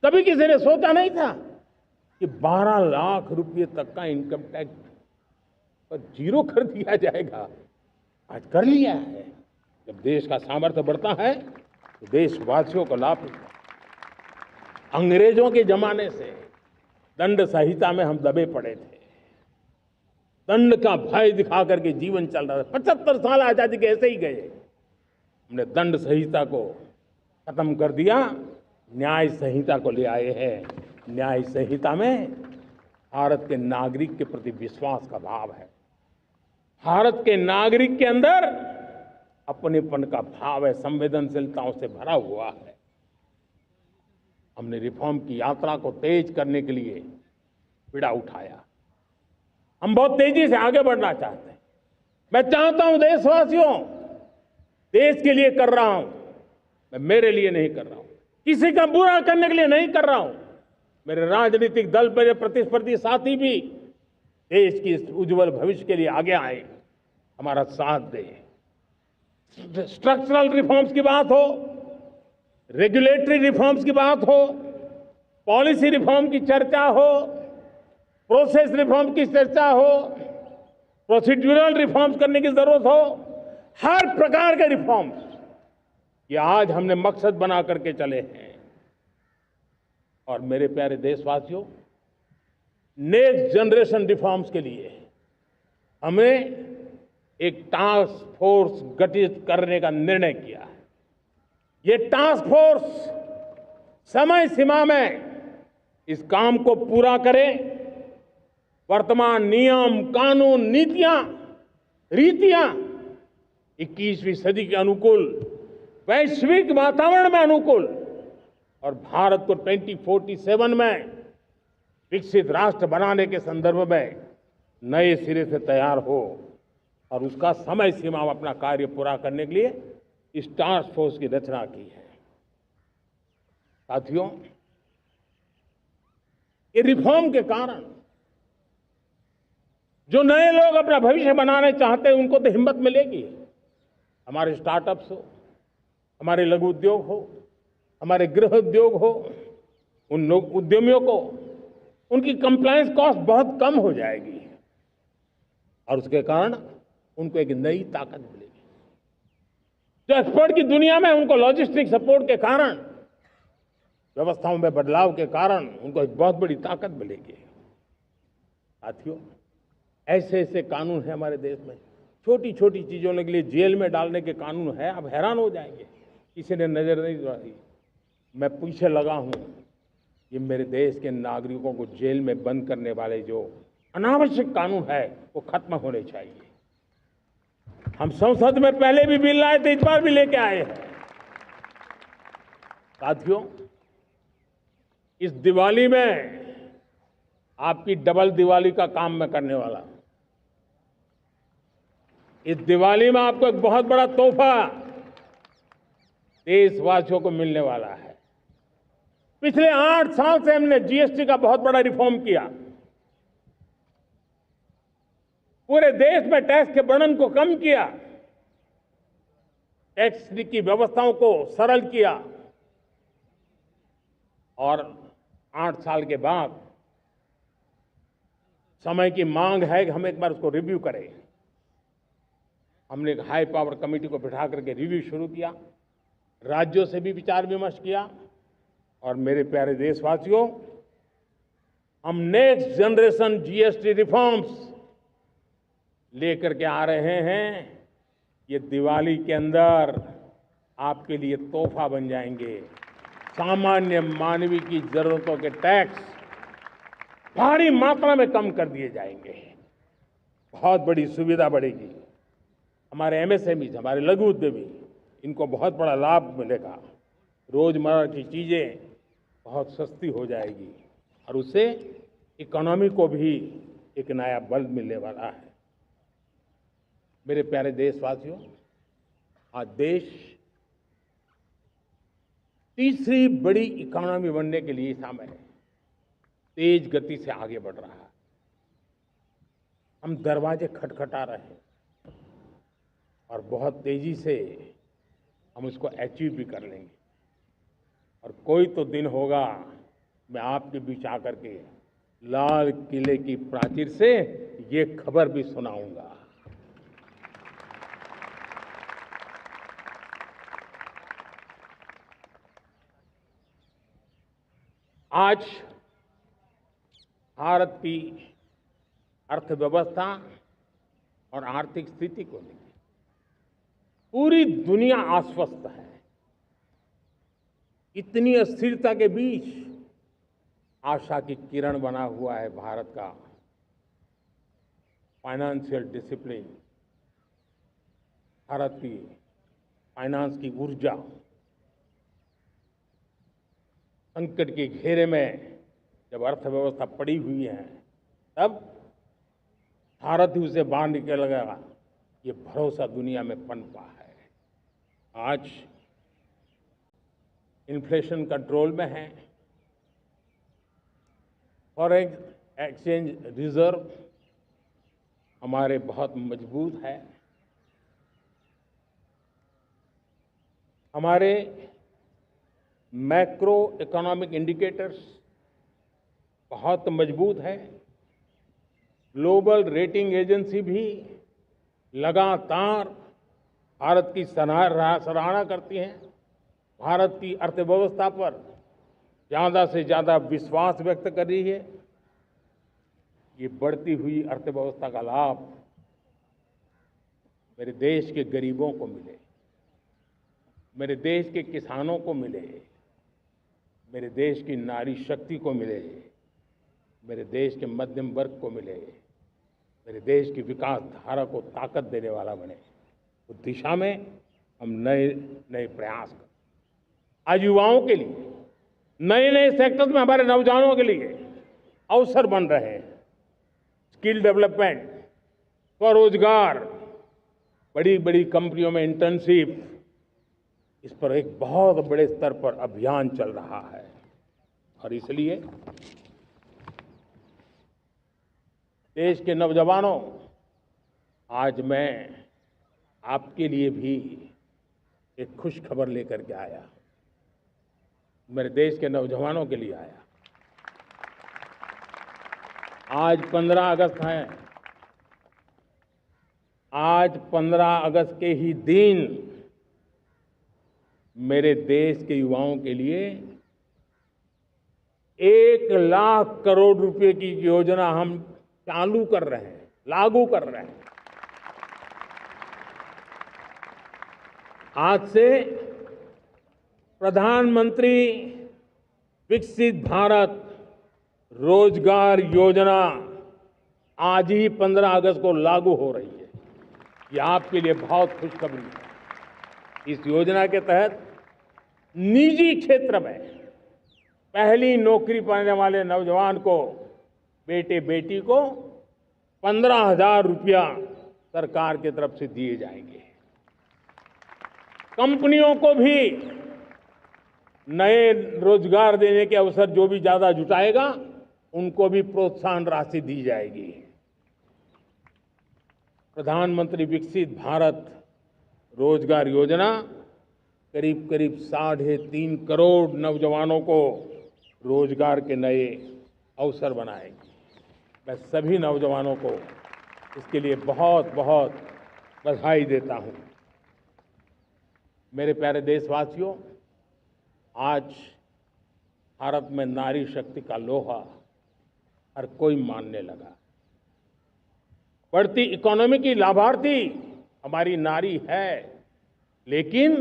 कभी किसी ने सोचा नहीं था कि 12 लाख रुपए तक का इनकम टैक्स पर जीरो कर दिया जाएगा। आज कर लिया है। जब देश का सामर्थ्य बढ़ता है तो देशवासियों को लाभ मिलता है। अंग्रेजों के जमाने से दंड संहिता में हम दबे पड़े थे। दंड का भय दिखा करके जीवन चल रहा था। 75 साल आजादी के ऐसे ही गए। हमने दंड संहिता को खत्म कर दिया, न्याय संहिता को ले आए हैं। न्याय संहिता में भारत के नागरिक के प्रति विश्वास का भाव है। भारत के नागरिक के अंदर अपनेपन का भाव है, संवेदनशीलताओं से भरा हुआ है। हमने रिफॉर्म की यात्रा को तेज करने के लिए बीड़ा उठाया। हम बहुत तेजी से आगे बढ़ना चाहते हैं। मैं चाहता हूं देशवासियों, देश के लिए कर रहा हूं, मैं मेरे लिए नहीं कर रहा हूं, किसी का बुरा करने के लिए नहीं कर रहा हूं। मेरे राजनीतिक दल, मेरे प्रतिस्पर्धी साथी भी देश की इस उज्जवल भविष्य के लिए आगे आए, हमारा साथ दें। स्ट्रक्चरल रिफॉर्म्स की बात हो, रेगुलेटरी रिफॉर्म्स की बात हो, पॉलिसी रिफॉर्म की चर्चा हो, प्रोसेस रिफॉर्म की चर्चा हो, प्रोसीड्यूरल रिफॉर्म्स करने की जरूरत हो, हर प्रकार के रिफॉर्म्स ये आज हमने मकसद बना करके चले हैं। और मेरे प्यारे देशवासियों, नेक्स्ट जनरेशन रिफॉर्म्स के लिए हमें एक टास्क फोर्स गठित करने का निर्णय किया है। ये टास्क फोर्स समय सीमा में इस काम को पूरा करे। वर्तमान नियम, कानून, नीतियां, रीतियां 21वीं सदी के अनुकूल, वैश्विक वातावरण में अनुकूल और भारत को 2047 में विकसित राष्ट्र बनाने के संदर्भ में नए सिरे से तैयार हो और उसका समय सीमा में अपना कार्य पूरा करने के लिए इस टास्क फोर्स की रचना की है। साथियों, ये रिफॉर्म के कारण जो नए लोग अपना भविष्य बनाने चाहते हैं उनको तो हिम्मत मिलेगी। हमारे स्टार्टअप्स हो, हमारे लघु उद्योग हो, हमारे गृह उद्योग हो, उन लोग उद्यमियों को उनकी कंप्लायंस कॉस्ट बहुत कम हो जाएगी और उसके कारण उनको एक नई ताकत मिलेगी। जो एक्सपोर्ट की दुनिया में उनको लॉजिस्टिक सपोर्ट के कारण, व्यवस्थाओं में बदलाव के कारण उनको एक बहुत बड़ी ताकत मिलेगी। साथियों, ऐसे ऐसे कानून हैं हमारे देश में, छोटी छोटी चीजों के लिए जेल में डालने के कानून है। आप हैरान हो जाएंगे, किसी ने नजर नहीं डाली। मैं पीछे लगा हूं, ये मेरे देश के नागरिकों को जेल में बंद करने वाले जो अनावश्यक कानून है वो खत्म होने चाहिए। हम संसद में पहले भी बिल लाए थे, इस बार भी लेके आए हैं। साथियों, इस दिवाली में आपकी डबल दिवाली का काम मैं करने वाला हूं। इस दिवाली में आपको एक बहुत बड़ा तोहफा देशवासियों को मिलने वाला है। पिछले 8 साल से हमने जीएसटी का बहुत बड़ा रिफॉर्म किया। पूरे देश में टैक्स के बर्डन को कम किया, टैक्स की व्यवस्थाओं को सरल किया और 8 साल के बाद समय की मांग है कि हम एक बार उसको रिव्यू करें। हमने एक हाई पावर कमेटी को बिठा करके रिव्यू शुरू किया, राज्यों से भी विचार विमर्श किया और मेरे प्यारे देशवासियों, हम नेक्स्ट जनरेशन जीएसटी रिफॉर्म्स लेकर के आ रहे हैं। ये दिवाली के अंदर आपके लिए तोहफा बन जाएंगे। सामान्य मानवीय की जरूरतों के टैक्स भारी मात्रा में कम कर दिए जाएंगे, बहुत बड़ी सुविधा बढ़ेगी। हमारे एमएसएमई, हमारे लघु उद्यमी, इनको बहुत बड़ा लाभ मिलेगा। रोजमर्रा की चीजें बहुत सस्ती हो जाएगी और उससे इकोनॉमी को भी एक नया बल मिलने वाला है। मेरे प्यारे देशवासियों, आज देश तीसरी बड़ी इकोनॉमी बनने के लिए समय है, तेज गति से आगे बढ़ रहा है। हम दरवाजे खटखटा रहे हैं और बहुत तेजी से हम उसको अचीव भी कर लेंगे। और कोई तो दिन होगा, मैं आपके बीच आकर के लाल किले की प्राचीर से ये खबर भी सुनाऊंगा। आज भारत की अर्थव्यवस्था और आर्थिक स्थिति को लेकर पूरी दुनिया आश्वस्त है। इतनी अस्थिरता के बीच आशा की किरण बना हुआ है भारत का फाइनेंशियल डिसिप्लिन, भारत की फाइनेंस की ऊर्जा। संकट के घेरे में जब अर्थव्यवस्था पड़ी हुई है, तब भारत ही उसे बाहर निकलेगा, ये भरोसा दुनिया में पनपा है। आज इन्फ्लेशन कंट्रोल में है, फॉरेन एक्सचेंज रिजर्व हमारे बहुत मजबूत है, हमारे मैक्रो इकोनॉमिक इंडिकेटर्स बहुत मजबूत है। ग्लोबल रेटिंग एजेंसी भी लगातार भारत की सराहना करती हैं, भारत की अर्थव्यवस्था पर ज़्यादा से ज़्यादा विश्वास व्यक्त कर रही है। ये बढ़ती हुई अर्थव्यवस्था का लाभ मेरे देश के गरीबों को मिले, मेरे देश के किसानों को मिले, मेरे देश की नारी शक्ति को मिले, मेरे देश के मध्यम वर्ग को मिले, मेरे देश की विकास धारा को ताकत देने वाला बने। उस दिशा में हम नए नए प्रयास करें। आज युवाओं के लिए नए नए सेक्टर्स में हमारे नौजवानों के लिए अवसर बन रहे हैं। स्किल डेवलपमेंट, स्वरोजगार, बड़ी बड़ी कंपनियों में इंटर्नशिप, इस पर एक बहुत बड़े स्तर पर अभियान चल रहा है। और इसलिए देश के नौजवानों, आज मैं आपके लिए भी एक खुश खबर लेकर के आया, मेरे देश के नौजवानों के लिए आया। आज 15 अगस्त है। आज 15 अगस्त के ही दिन मेरे देश के युवाओं के लिए 1 लाख करोड़ रुपए की योजना हम चालू कर रहे हैं, लागू कर रहे हैं। आज से प्रधानमंत्री विकसित भारत रोजगार योजना आज ही 15 अगस्त को लागू हो रही है। ये आपके लिए बहुत खुशखबरी है। इस योजना के तहत निजी क्षेत्र में पहली नौकरी पाने वाले नौजवान को, बेटे बेटी को 15,000 रुपया सरकार की तरफ से दिए जाएंगे। कंपनियों को भी नए रोजगार देने के अवसर जो भी ज्यादा जुटाएगा, उनको भी प्रोत्साहन राशि दी जाएगी। प्रधानमंत्री विकसित भारत रोजगार योजना करीब करीब 3.5 करोड़ नौजवानों को रोजगार के नए अवसर बनाएगी। मैं सभी नौजवानों को इसके लिए बहुत बहुत बधाई देता हूं। मेरे प्यारे देशवासियों, आज भारत में नारी शक्ति का लोहा हर कोई मानने लगा। बढ़ती इकोनॉमी की लाभार्थी हमारी नारी है, लेकिन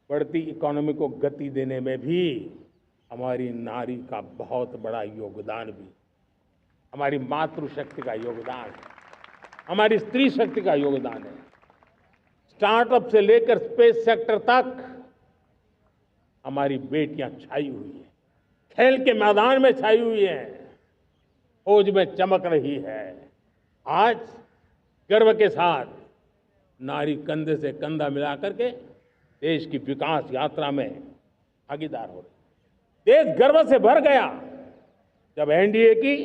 बढ़ती इकोनॉमी को गति देने में भी हमारी नारी का बहुत बड़ा योगदान भी, हमारी मातृशक्ति का योगदान है, हमारी स्त्री शक्ति का योगदान है। स्टार्टअप से लेकर स्पेस सेक्टर तक हमारी बेटियां छाई हुई हैं, खेल के मैदान में छाई हुई हैं, फौज में चमक रही है। आज गर्व के साथ नारी कंधे से कंधा मिलाकर के देश की विकास यात्रा में भागीदार हो रही। देश गर्व से भर गया जब एनडीए की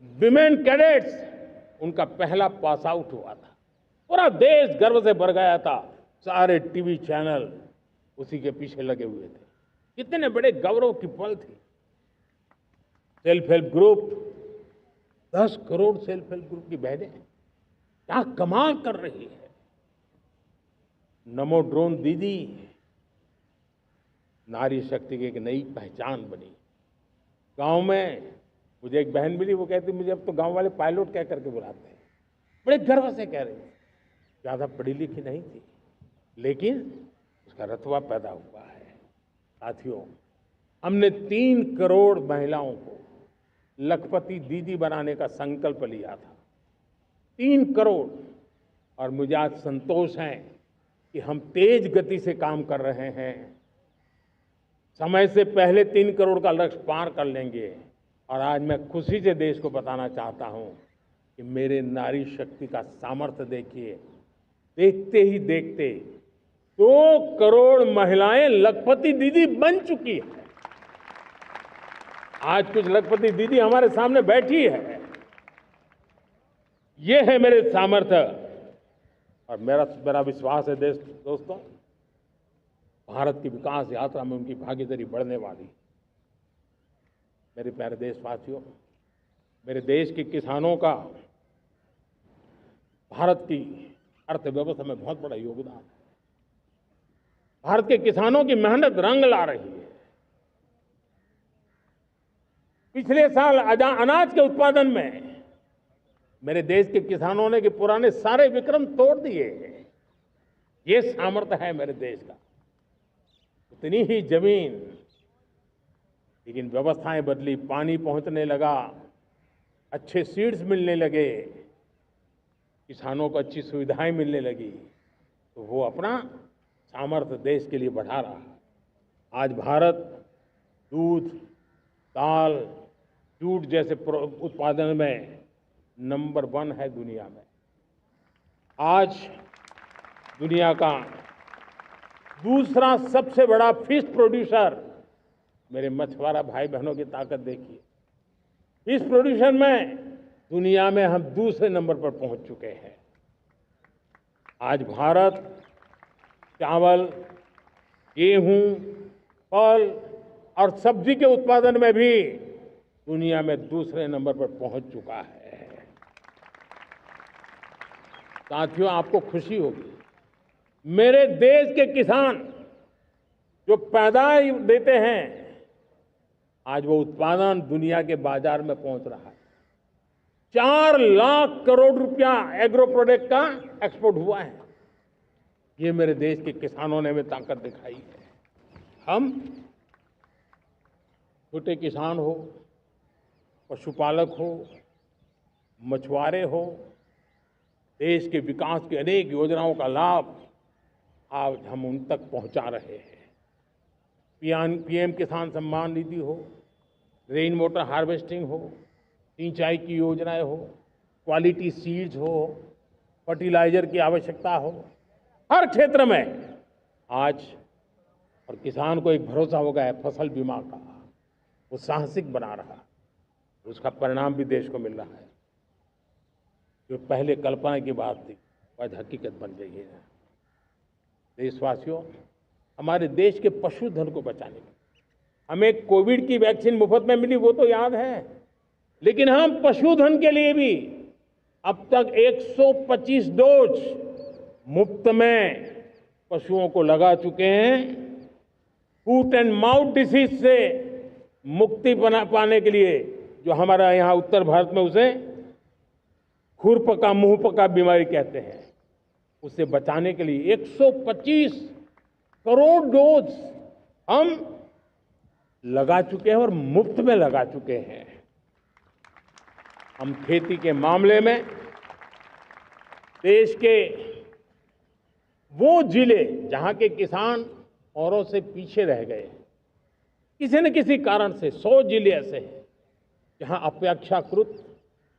विमेन कैडेट्स उनका पहला पास आउट हुआ था। पूरा देश गर्व से भर गया था। सारे टीवी चैनल उसी के पीछे लगे हुए थे। कितने बड़े गौरव की पल थी। Self help group, 10 crore self help group की बहनें क्या कमाल कर रही है। नमो ड्रोन दीदी नारी शक्ति की एक नई पहचान बनी। गांव में मुझे एक बहन मिली, वो कहती मुझे अब तो गांव वाले पायलट कह करके बुलाते हैं। बड़े गर्व से कह रही थी। ज्यादा पढ़ी लिखी नहीं थी, लेकिन उसका रतबा पैदा हुआ है। साथियों, हमने 3 करोड़ महिलाओं को लखपति दीदी बनाने का संकल्प लिया था। 3 करोड़। और मुझे आज संतोष है कि हम तेज गति से काम कर रहे हैं। समय से पहले 3 करोड़ का लक्ष्य पार कर लेंगे। और आज मैं खुशी से देश को बताना चाहता हूं कि मेरे नारी शक्ति का सामर्थ्य देखिए। देखते ही देखते 2 करोड़ महिलाएं लखपति दीदी बन चुकी है। आज कुछ लखपति दीदी हमारे सामने बैठी है। ये है मेरे सामर्थ्य। और मेरा विश्वास है दोस्तों, भारत की विकास यात्रा में उनकी भागीदारी बढ़ने वाली। मेरे प्यारे देशवासियों, मेरे देश के किसानों का भारत की अर्थव्यवस्था में बहुत बड़ा योगदान है। भारत के किसानों की मेहनत रंग ला रही है। पिछले साल अनाज के उत्पादन में मेरे देश के किसानों ने के पुराने सारे विक्रम तोड़ दिए। ये सामर्थ्य है मेरे देश का। उतनी ही जमीन, लेकिन व्यवस्थाएं बदली, पानी पहुंचने लगा, अच्छे सीड्स मिलने लगे, किसानों को अच्छी सुविधाएं मिलने लगी, तो वो अपना सामर्थ्य देश के लिए बढ़ा रहा है। आज भारत दूध, दाल, जूट जैसे उत्पादन में नंबर 1 है दुनिया में। आज दुनिया का दूसरा सबसे बड़ा फिश प्रोड्यूसर। मेरे मछुआरा भाई बहनों की ताकत देखिए। फिश प्रोड्यूशन में दुनिया में हम दूसरे नंबर पर पहुंच चुके हैं। आज भारत चावल, गेहूं, फल और सब्जी के उत्पादन में भी दुनिया में दूसरे नंबर पर पहुंच चुका है। साथियों, आपको खुशी होगी, मेरे देश के किसान जो पैदावार देते हैं, आज वो उत्पादन दुनिया के बाजार में पहुंच रहा है। 4 लाख करोड़ रुपया एग्रो प्रोडक्ट का एक्सपोर्ट हुआ है। ये मेरे देश के किसानों ने हमें ताकत दिखाई है। हम छोटे किसान हो, पशुपालक हो, मछुआरे हो, देश के विकास की अनेक योजनाओं का लाभ आज हम उन तक पहुंचा रहे हैं। पीएम किसान सम्मान निधि हो, रेन वाटर हार्वेस्टिंग हो, सिंचाई की योजनाएं हो, क्वालिटी सीड्स हो, फर्टिलाइजर की आवश्यकता हो, हर क्षेत्र में आज और किसान को एक भरोसा हो गया है फसल बीमा का। वो साहसिक बना रहा, उसका परिणाम भी देश को मिल रहा है। जो पहले कल्पना की बात थी आज हकीकत बन गई है। देशवासियों, हमारे देश के पशुधन को बचाने के हमें कोविड की वैक्सीन मुफ्त में मिली, वो तो याद है, लेकिन हम पशुधन के लिए भी अब तक 125 डोज मुफ्त में पशुओं को लगा चुके हैं। फूट एंड माउथ डिसीज से मुक्ति पाने के लिए, जो हमारा यहाँ उत्तर भारत में उसे खुरपका मुंहपका बीमारी कहते हैं, उसे बचाने के लिए 125 करोड़ डोज हम लगा चुके हैं और मुफ्त में लगा चुके हैं। हम खेती के मामले में देश के वो जिले जहां के किसान औरों से पीछे रह गए, किसी न किसी कारण से 100 जिले ऐसे हैं जहां अपेक्षाकृत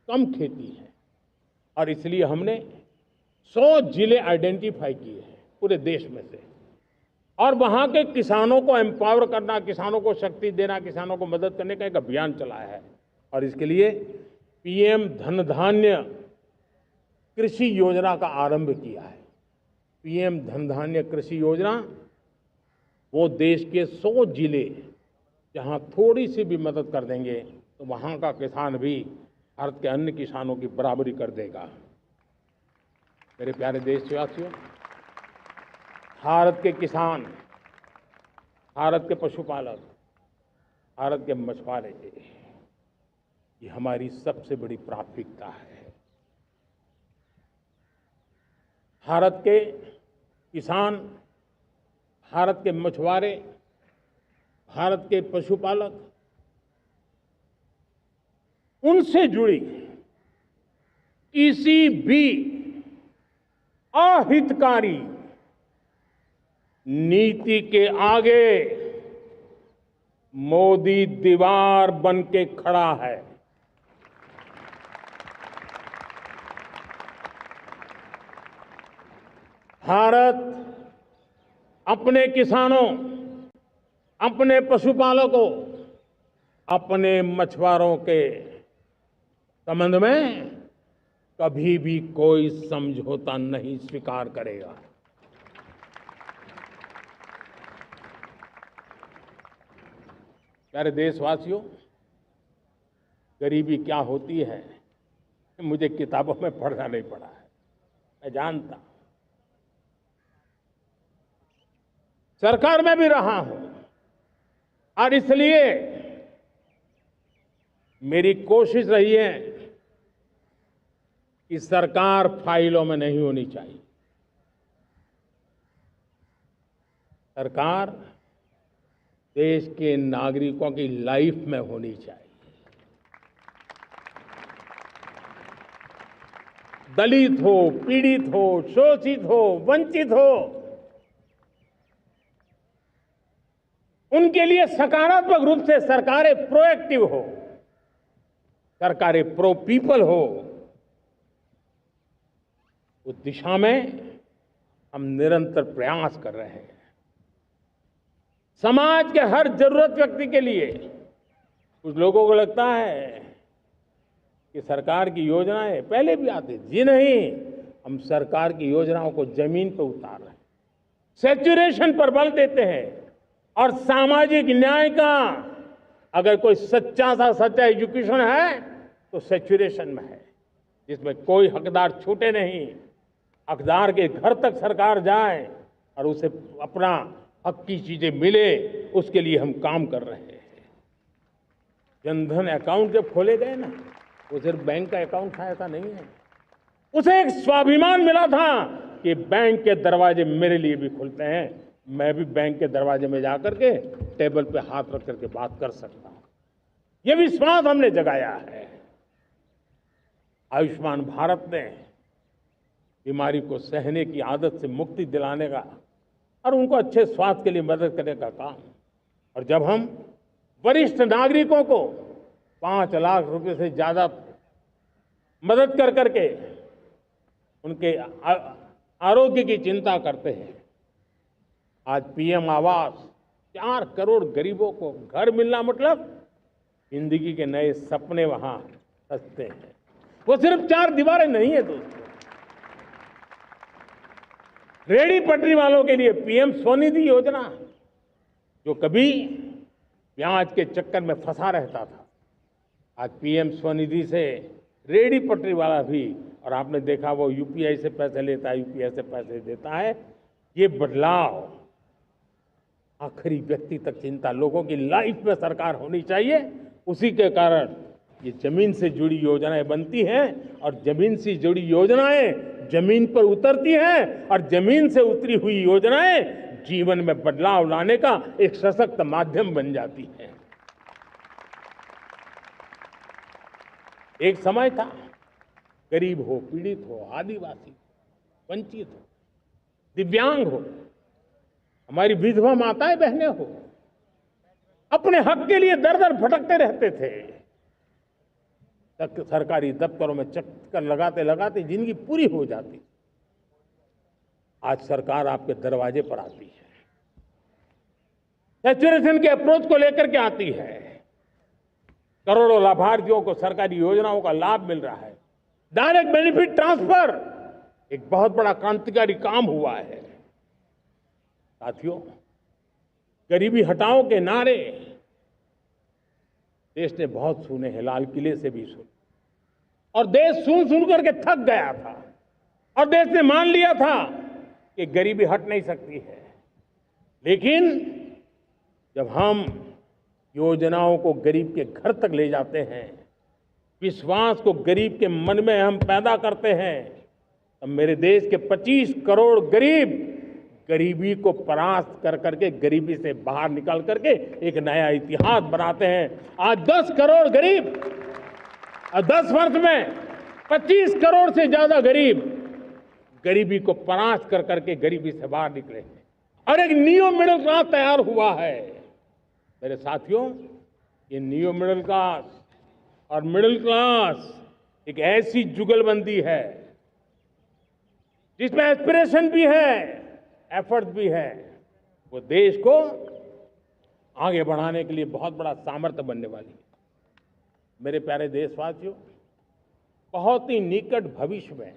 कम खेती है, और इसलिए हमने 100 जिले आइडेंटिफाई किए हैं पूरे देश में से, और वहां के किसानों को एम्पावर करना, किसानों को शक्ति देना, किसानों को मदद करने का एक अभियान चलाया है। और इसके लिए पीएम धन धान्य कृषि योजना का आरंभ किया है। पीएम धन धान्य कृषि योजना वो देश के 100 जिले जहां थोड़ी सी भी मदद कर देंगे तो वहां का किसान भी भारत के अन्य किसानों की बराबरी कर देगा। मेरे प्यारे देशवासियों, भारत के किसान, भारत के पशुपालक, भारत के मछुआरे, ये हमारी सबसे बड़ी प्राथमिकता है। भारत के किसान, भारत के मछुआरे, भारत के पशुपालक, उनसे जुड़ी किसी भी अहितकारी नीति के आगे मोदी दीवार बन के खड़ा है। भारत अपने किसानों, अपने पशुपालकों, अपने मछुआरों के संबंध में कभी भी कोई समझौता नहीं स्वीकार करेगा। प्यारे देशवासियों, गरीबी क्या होती है मुझे किताबों में पढ़ना नहीं पड़ा है, मैं जानता। सरकार में भी रहा हूं और इसलिए मेरी कोशिश रही है कि सरकार फाइलों में नहीं होनी चाहिए। सरकार देश के नागरिकों की लाइफ में होनी चाहिए। दलित हो, पीड़ित हो, शोषित हो, वंचित हो, उनके लिए सकारात्मक रूप से सरकारें प्रोएक्टिव हो, सरकारें प्रो पीपल हो, उस दिशा में हम निरंतर प्रयास कर रहे हैं। समाज के हर जरूरत व्यक्ति के लिए, कुछ लोगों को लगता है कि सरकार की योजनाएं पहले भी आती, जी नहीं, हम सरकार की योजनाओं को जमीन पर उतार रहे हैं, सैचुरेशन पर बल देते हैं और सामाजिक न्याय का अगर कोई सच्चा सा सच्चा एजुकेशन है तो सेचुरेशन में है, जिसमें कोई हकदार छूटे नहीं, हकदार के घर तक सरकार जाए और उसे अपना हक की चीजें मिले, उसके लिए हम काम कर रहे हैं। जनधन अकाउंट जब खोले गए ना, वो सिर्फ बैंक का अकाउंट था ऐसा नहीं है, उसे एक स्वाभिमान मिला था कि बैंक के दरवाजे मेरे लिए भी खुलते हैं, मैं भी बैंक के दरवाजे में जाकर के टेबल पे हाथ रख करके बात कर सकता हूं। ये विश्वास हमने जगाया है। आयुष्मान भारत ने बीमारी को सहने की आदत से मुक्ति दिलाने का और उनको अच्छे स्वास्थ्य के लिए मदद करने का काम, और जब हम वरिष्ठ नागरिकों को 5 लाख रुपए से ज्यादा मदद कर करके उनके आरोग्य की चिंता करते हैं। आज पीएम आवास, 4 करोड़ गरीबों को घर मिलना मतलब जिंदगी के नए सपने वहां सजते हैं। वो सिर्फ 4 दीवारें नहीं है दोस्तों। रेहड़ी पटरी वालों के लिए पीएम स्वनिधि योजना, जो कभी ब्याज के चक्कर में फंसा रहता था, आज पीएम स्वनिधि से रेहड़ी पटरी वाला भी, और आपने देखा वो यूपीआई से पैसे लेता है, यूपीआई से पैसे देता है। ये बदलाव आखिरी व्यक्ति तक चिंता लोगों की लाइफ में सरकार होनी चाहिए। उसी के कारण ये जमीन से जुड़ी योजनाएं बनती हैं, और जमीन से जुड़ी योजनाएं जमीन पर उतरती हैं, और जमीन से उतरी हुई योजनाएं जीवन में बदलाव लाने का एक सशक्त माध्यम बन जाती है। एक समय था, गरीब हो, पीड़ित हो, आदिवासी हो, वंचित हो, दिव्यांग हो, हमारी विधवा माताएं बहनें हो, अपने हक के लिए दर दर भटकते रहते थे। सरकारी दफ्तरों में चक्कर लगाते लगाते जिंदगी पूरी हो जाती। आज सरकार आपके दरवाजे पर आती है, सैचुरेशन के अप्रोच को लेकर के आती है। करोड़ों लाभार्थियों को सरकारी योजनाओं का लाभ मिल रहा है। डायरेक्ट बेनिफिट ट्रांसफर एक बहुत बड़ा क्रांतिकारी काम हुआ है। साथियों, गरीबी हटाओ के नारे देश ने बहुत सुने हैं, लाल किले से भी सुने, और देश सुन सुन करके थक गया था, और देश ने मान लिया था कि गरीबी हट नहीं सकती है। लेकिन जब हम योजनाओं को गरीब के घर तक ले जाते हैं, विश्वास को गरीब के मन में हम पैदा करते हैं, तब मेरे देश के 25 करोड़ गरीब गरीबी को परास्त कर करके, गरीबी से बाहर निकल करके एक नया इतिहास बनाते हैं। आज 10 करोड़ गरीब, और 10 वर्ष में 25 करोड़ से ज्यादा गरीब गरीबी को परास्त कर करके गरीबी से बाहर निकले हैं, और एक न्यू मिडिल क्लास तैयार हुआ है। मेरे साथियों, ये न्यू मिडिल क्लास और मिडिल क्लास एक ऐसी जुगलबंदी है जिसमें एस्पिरेशन भी है, एफर्ट भी है। वो देश को आगे बढ़ाने के लिए बहुत बड़ा सामर्थ्य बनने वाली है। मेरे प्यारे देशवासियों, बहुत ही निकट भविष्य में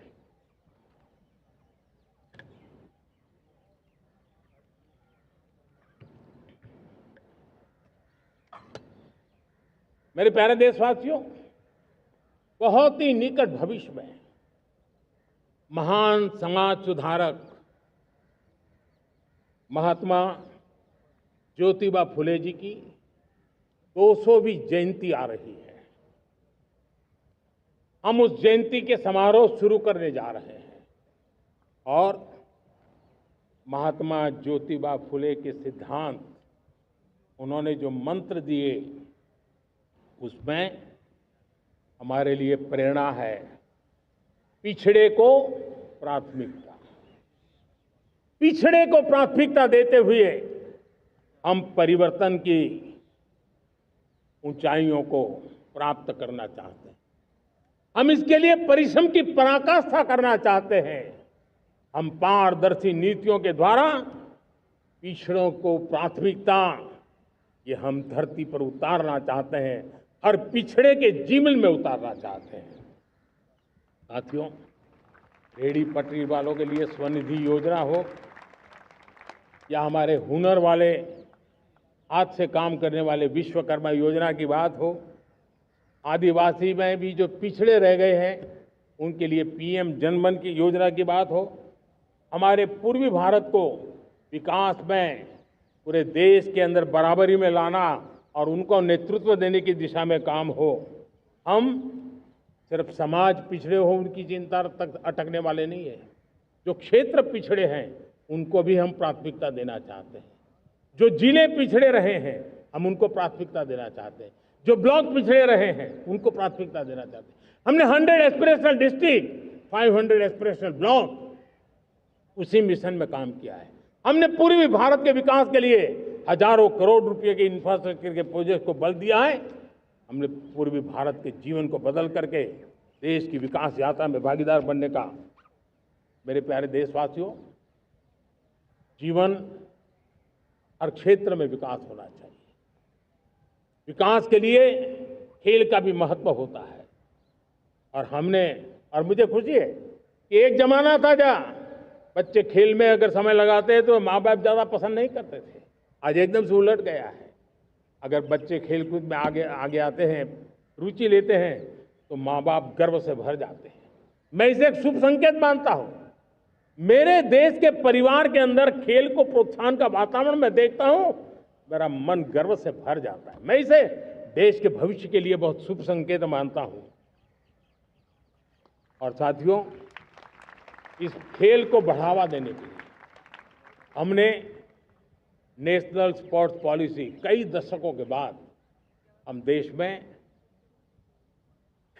मेरे प्यारे देशवासियों, बहुत ही निकट भविष्य में महान समाज सुधारक महात्मा ज्योतिबा फुले जी की 200वीं जयंती आ रही है। हम उस जयंती के समारोह शुरू करने जा रहे हैं, और महात्मा ज्योतिबा फुले के सिद्धांत, उन्होंने जो मंत्र दिए, उसमें हमारे लिए प्रेरणा है। पिछड़े को प्राथमिकता, पिछड़े को प्राथमिकता देते हुए हम परिवर्तन की ऊंचाइयों को प्राप्त करना चाहते हैं। हम इसके लिए परिश्रम की पराकाष्ठा करना चाहते हैं। हम पारदर्शी नीतियों के द्वारा पिछड़ों को प्राथमिकता, ये हम धरती पर उतारना चाहते हैं, हर पिछड़े के जीवन में उतारना चाहते हैं। साथियों, रेहड़ी पटरी वालों के लिए स्वनिधि योजना हो, या हमारे हुनर वाले हाथ से काम करने वाले विश्वकर्मा योजना की बात हो, आदिवासी में भी जो पिछड़े रह गए हैं उनके लिए पीएम जनधन की योजना की बात हो, हमारे पूर्वी भारत को विकास में पूरे देश के अंदर बराबरी में लाना और उनको नेतृत्व देने की दिशा में काम हो। हम सिर्फ समाज पिछड़े हो उनकी चिंता तक अटकने वाले नहीं है। जो क्षेत्र पिछड़े हैं उनको भी हम प्राथमिकता देना चाहते हैं। जो जिले पिछड़े रहे हैं हम उनको प्राथमिकता देना चाहते हैं। जो ब्लॉक पिछड़े रहे हैं उनको प्राथमिकता देना चाहते हैं। हमने 100 एस्पिरेशनल डिस्ट्रिक्ट, 500 एस्पिरेशनल ब्लॉक, उसी मिशन में काम किया है। हमने पूर्वी भारत के विकास के लिए हजारों करोड़ रुपए के इंफ्रास्ट्रक्चर के प्रोजेक्ट को बल दिया है। हमने पूर्वी भारत के जीवन को बदल करके देश की विकास यात्रा में भागीदार बनने का, मेरे प्यारे देशवासियों, जीवन हर क्षेत्र में विकास होना चाहिए। विकास के लिए खेल का भी महत्व होता है। और मुझे खुशी है कि एक जमाना था जहाँ बच्चे खेल में अगर समय लगाते हैं तो माँ बाप ज़्यादा पसंद नहीं करते थे। आज एकदम से उलट गया है। अगर बच्चे खेल कूद में आगे आते हैं, रुचि लेते हैं, तो माँ बाप गर्व से भर जाते हैं। मैं इसे एक शुभ संकेत मानता हूँ। मेरे देश के परिवार के अंदर खेल को प्रोत्साहन का वातावरण मैं देखता हूँ, मेरा मन गर्व से भर जाता है। मैं इसे देश के भविष्य के लिए बहुत शुभ संकेत मानता हूँ। और साथियों, इस खेल को बढ़ावा देने के लिए हमने नेशनल स्पोर्ट्स पॉलिसी, कई दशकों के बाद हम देश में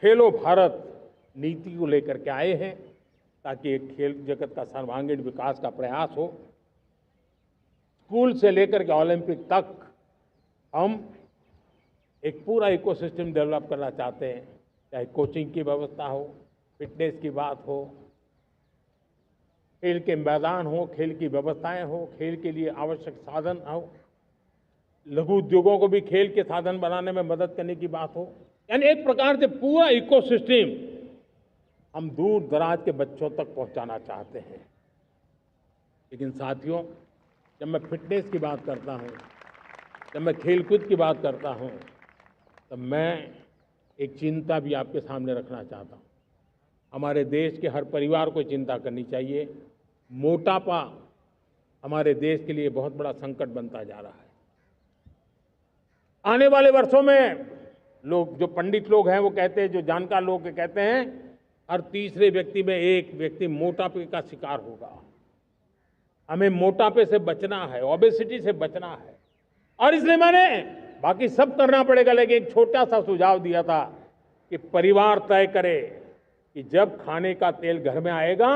खेलो भारत नीति को लेकर के आए हैं, ताकि एक खेल जगत का सर्वांगीण विकास का प्रयास हो। स्कूल से लेकर के ओलंपिक तक हम एक पूरा इकोसिस्टम डेवलप करना चाहते हैं, चाहे कोचिंग की व्यवस्था हो, फिटनेस की बात हो, खेल के मैदान हो, खेल की व्यवस्थाएं हो, खेल के लिए आवश्यक साधन हो, लघु उद्योगों को भी खेल के साधन बनाने में मदद करने की बात हो। यानी एक प्रकार से पूरा इकोसिस्टम हम दूर दराज के बच्चों तक पहुंचाना चाहते हैं। लेकिन साथियों, जब मैं फिटनेस की बात करता हूं, जब मैं खेलकूद की बात करता हूं, तब मैं एक चिंता भी आपके सामने रखना चाहता हूं। हमारे देश के हर परिवार को चिंता करनी चाहिए। मोटापा हमारे देश के लिए बहुत बड़ा संकट बनता जा रहा है। आने वाले वर्षों में लोग, जो पंडित लोग हैं वो कहते हैं, जो जानकार लोग कहते हैं, हर तीसरे व्यक्ति में एक व्यक्ति मोटापे का शिकार होगा। हमें मोटापे से बचना है, ओबेसिटी से बचना है। और इसलिए मैंने बाकी सब करना पड़ेगा, लेकिन एक छोटा सा सुझाव दिया था कि परिवार तय करे कि जब खाने का तेल घर में आएगा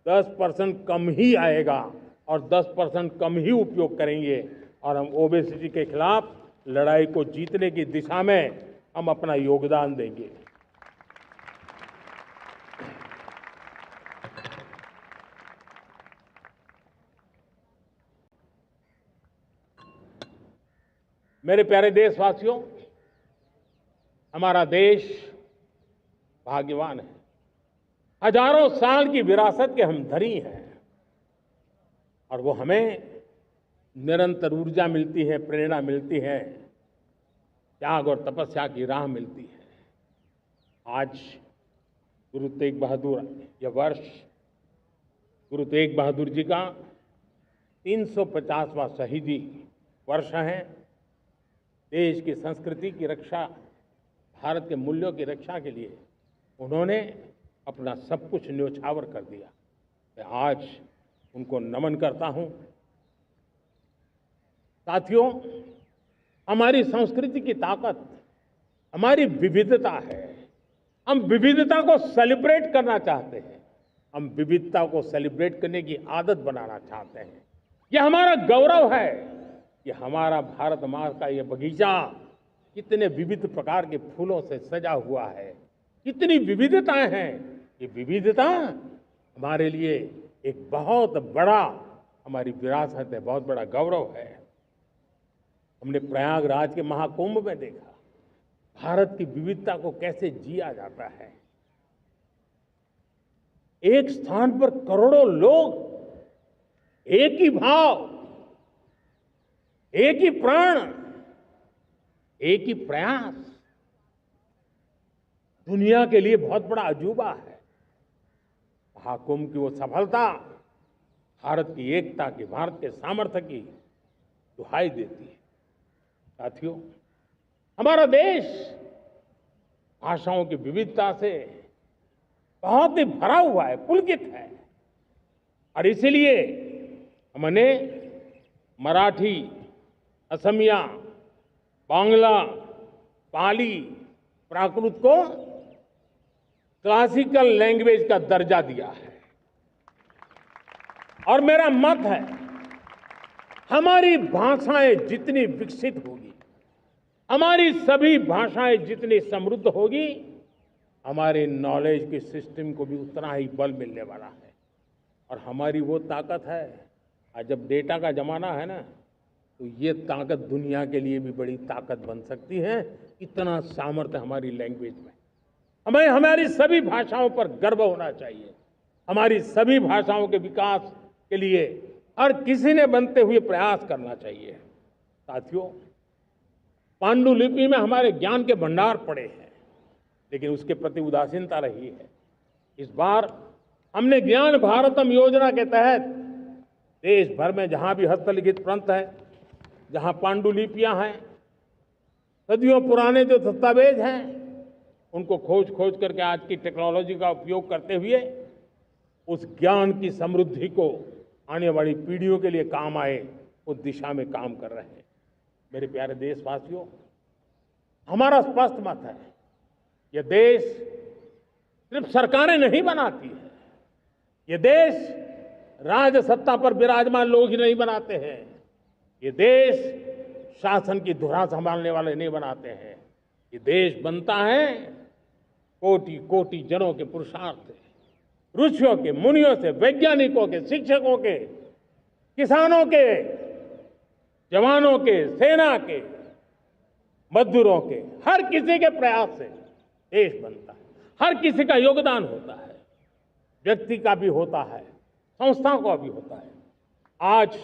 10% कम ही आएगा और 10% कम ही उपयोग करेंगे, और हम ओबेसिटी के खिलाफ लड़ाई को जीतने की दिशा में हम अपना योगदान देंगे। मेरे प्यारे देशवासियों, हमारा देश भाग्यवान है। हजारों साल की विरासत के हम धनी हैं, और वो हमें निरंतर ऊर्जा मिलती है, प्रेरणा मिलती है, त्याग और तपस्या की राह मिलती है। आज गुरु तेग बहादुर, यह वर्ष गुरु तेग बहादुर जी का 350वां शहीदी वर्ष है। देश की संस्कृति की रक्षा, भारत के मूल्यों की रक्षा के लिए उन्होंने अपना सब कुछ न्योछावर कर दिया। मैं आज उनको नमन करता हूं। साथियों, हमारी संस्कृति की ताकत हमारी विविधता है। हम विविधता को सेलिब्रेट करना चाहते हैं। हम विविधता को सेलिब्रेट करने की आदत बनाना चाहते हैं। यह हमारा गौरव है कि हमारा भारत माँ का ये बगीचा कितने विविध प्रकार के फूलों से सजा हुआ है, कितनी विविधताएं हैं। ये विविधता हमारे लिए एक बहुत बड़ा, हमारी विरासत है, बहुत बड़ा गौरव है। हमने प्रयागराज के महाकुंभ में देखा भारत की विविधता को कैसे जिया जाता है। एक स्थान पर करोड़ों लोग, एक ही भाव, एक ही प्राण, एक ही प्रयास दुनिया के लिए बहुत बड़ा अजूबा है। महाकुंभ की वो सफलता भारत की एकता की, भारत के सामर्थ्य की दुहाई देती है। साथियों, हमारा देश भाषाओं की विविधता से बहुत ही भरा हुआ है, पुलकित है। और इसीलिए हमने मराठी, असमिया, बांग्ला, पाली, प्राकृत को क्लासिकल लैंग्वेज का दर्जा दिया है। और मेरा मत है, हमारी भाषाएं जितनी विकसित होगी, हमारी सभी भाषाएं जितनी समृद्ध होगी, हमारे नॉलेज के सिस्टम को भी उतना ही बल मिलने वाला है। और हमारी वो ताकत है, आज जब डेटा का जमाना है ना, तो ये ताकत दुनिया के लिए भी बड़ी ताकत बन सकती है। इतना सामर्थ्य हमारी लैंग्वेज में। हमें हमारी सभी भाषाओं पर गर्व होना चाहिए। हमारी सभी भाषाओं के विकास के लिए हर किसी ने बनते हुए प्रयास करना चाहिए। साथियों, पांडुलिपि में हमारे ज्ञान के भंडार पड़े हैं, लेकिन उसके प्रति उदासीनता रही है। इस बार हमने ज्ञान भारतम योजना के तहत देश भर में जहां भी हस्तलिखित ग्रंथ है, जहां पांडुलिपियां हैं, सदियों पुराने जो दस्तावेज हैं, उनको खोज खोज करके आज की टेक्नोलॉजी का उपयोग करते हुए उस ज्ञान की समृद्धि को आने वाली पीढ़ियों के लिए काम आए, उस दिशा में काम कर रहे हैं। मेरे प्यारे देशवासियों, हमारा स्पष्ट मत है, यह देश सिर्फ सरकारें नहीं बनाती है, ये देश राज सत्ता पर विराजमान लोग ही नहीं बनाते हैं, ये देश शासन की धुरा संभालने वाले नहीं बनाते हैं। ये देश बनता है कोटि कोटि जनों के पुरुषार्थ से, ऋषियों के, मुनियों से, वैज्ञानिकों के, शिक्षकों के, किसानों के, जवानों के, सेना के, मजदूरों के, हर किसी के प्रयास से देश बनता है। हर किसी का योगदान होता है, व्यक्ति का भी होता है, संस्थाओं का भी होता है। आज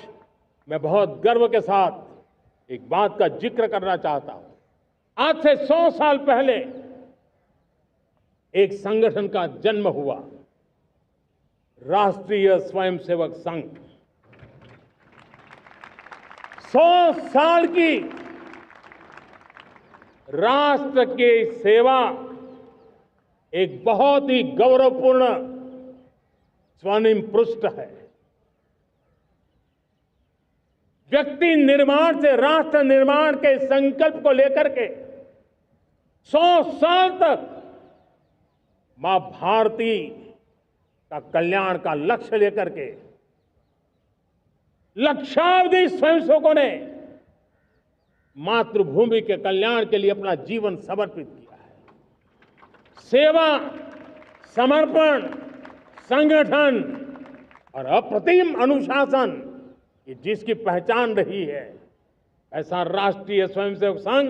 मैं बहुत गर्व के साथ एक बात का जिक्र करना चाहता हूं। आज से 100 साल पहले एक संगठन का जन्म हुआ, राष्ट्रीय स्वयंसेवक संघ। 100 साल की राष्ट्र की सेवा एक बहुत ही गौरवपूर्ण स्वर्णिम पृष्ठ है। व्यक्ति निर्माण से राष्ट्र निर्माण के संकल्प को लेकर के 100 साल तक मां भारती का कल्याण का लक्ष्य लेकर के लक्षावधि स्वयंसेवकों ने मातृभूमि के कल्याण के लिए अपना जीवन समर्पित किया है। सेवा, समर्पण, संगठन और अप्रतिम अनुशासन, ये जिसकी पहचान रही है, ऐसा राष्ट्रीय स्वयंसेवक संघ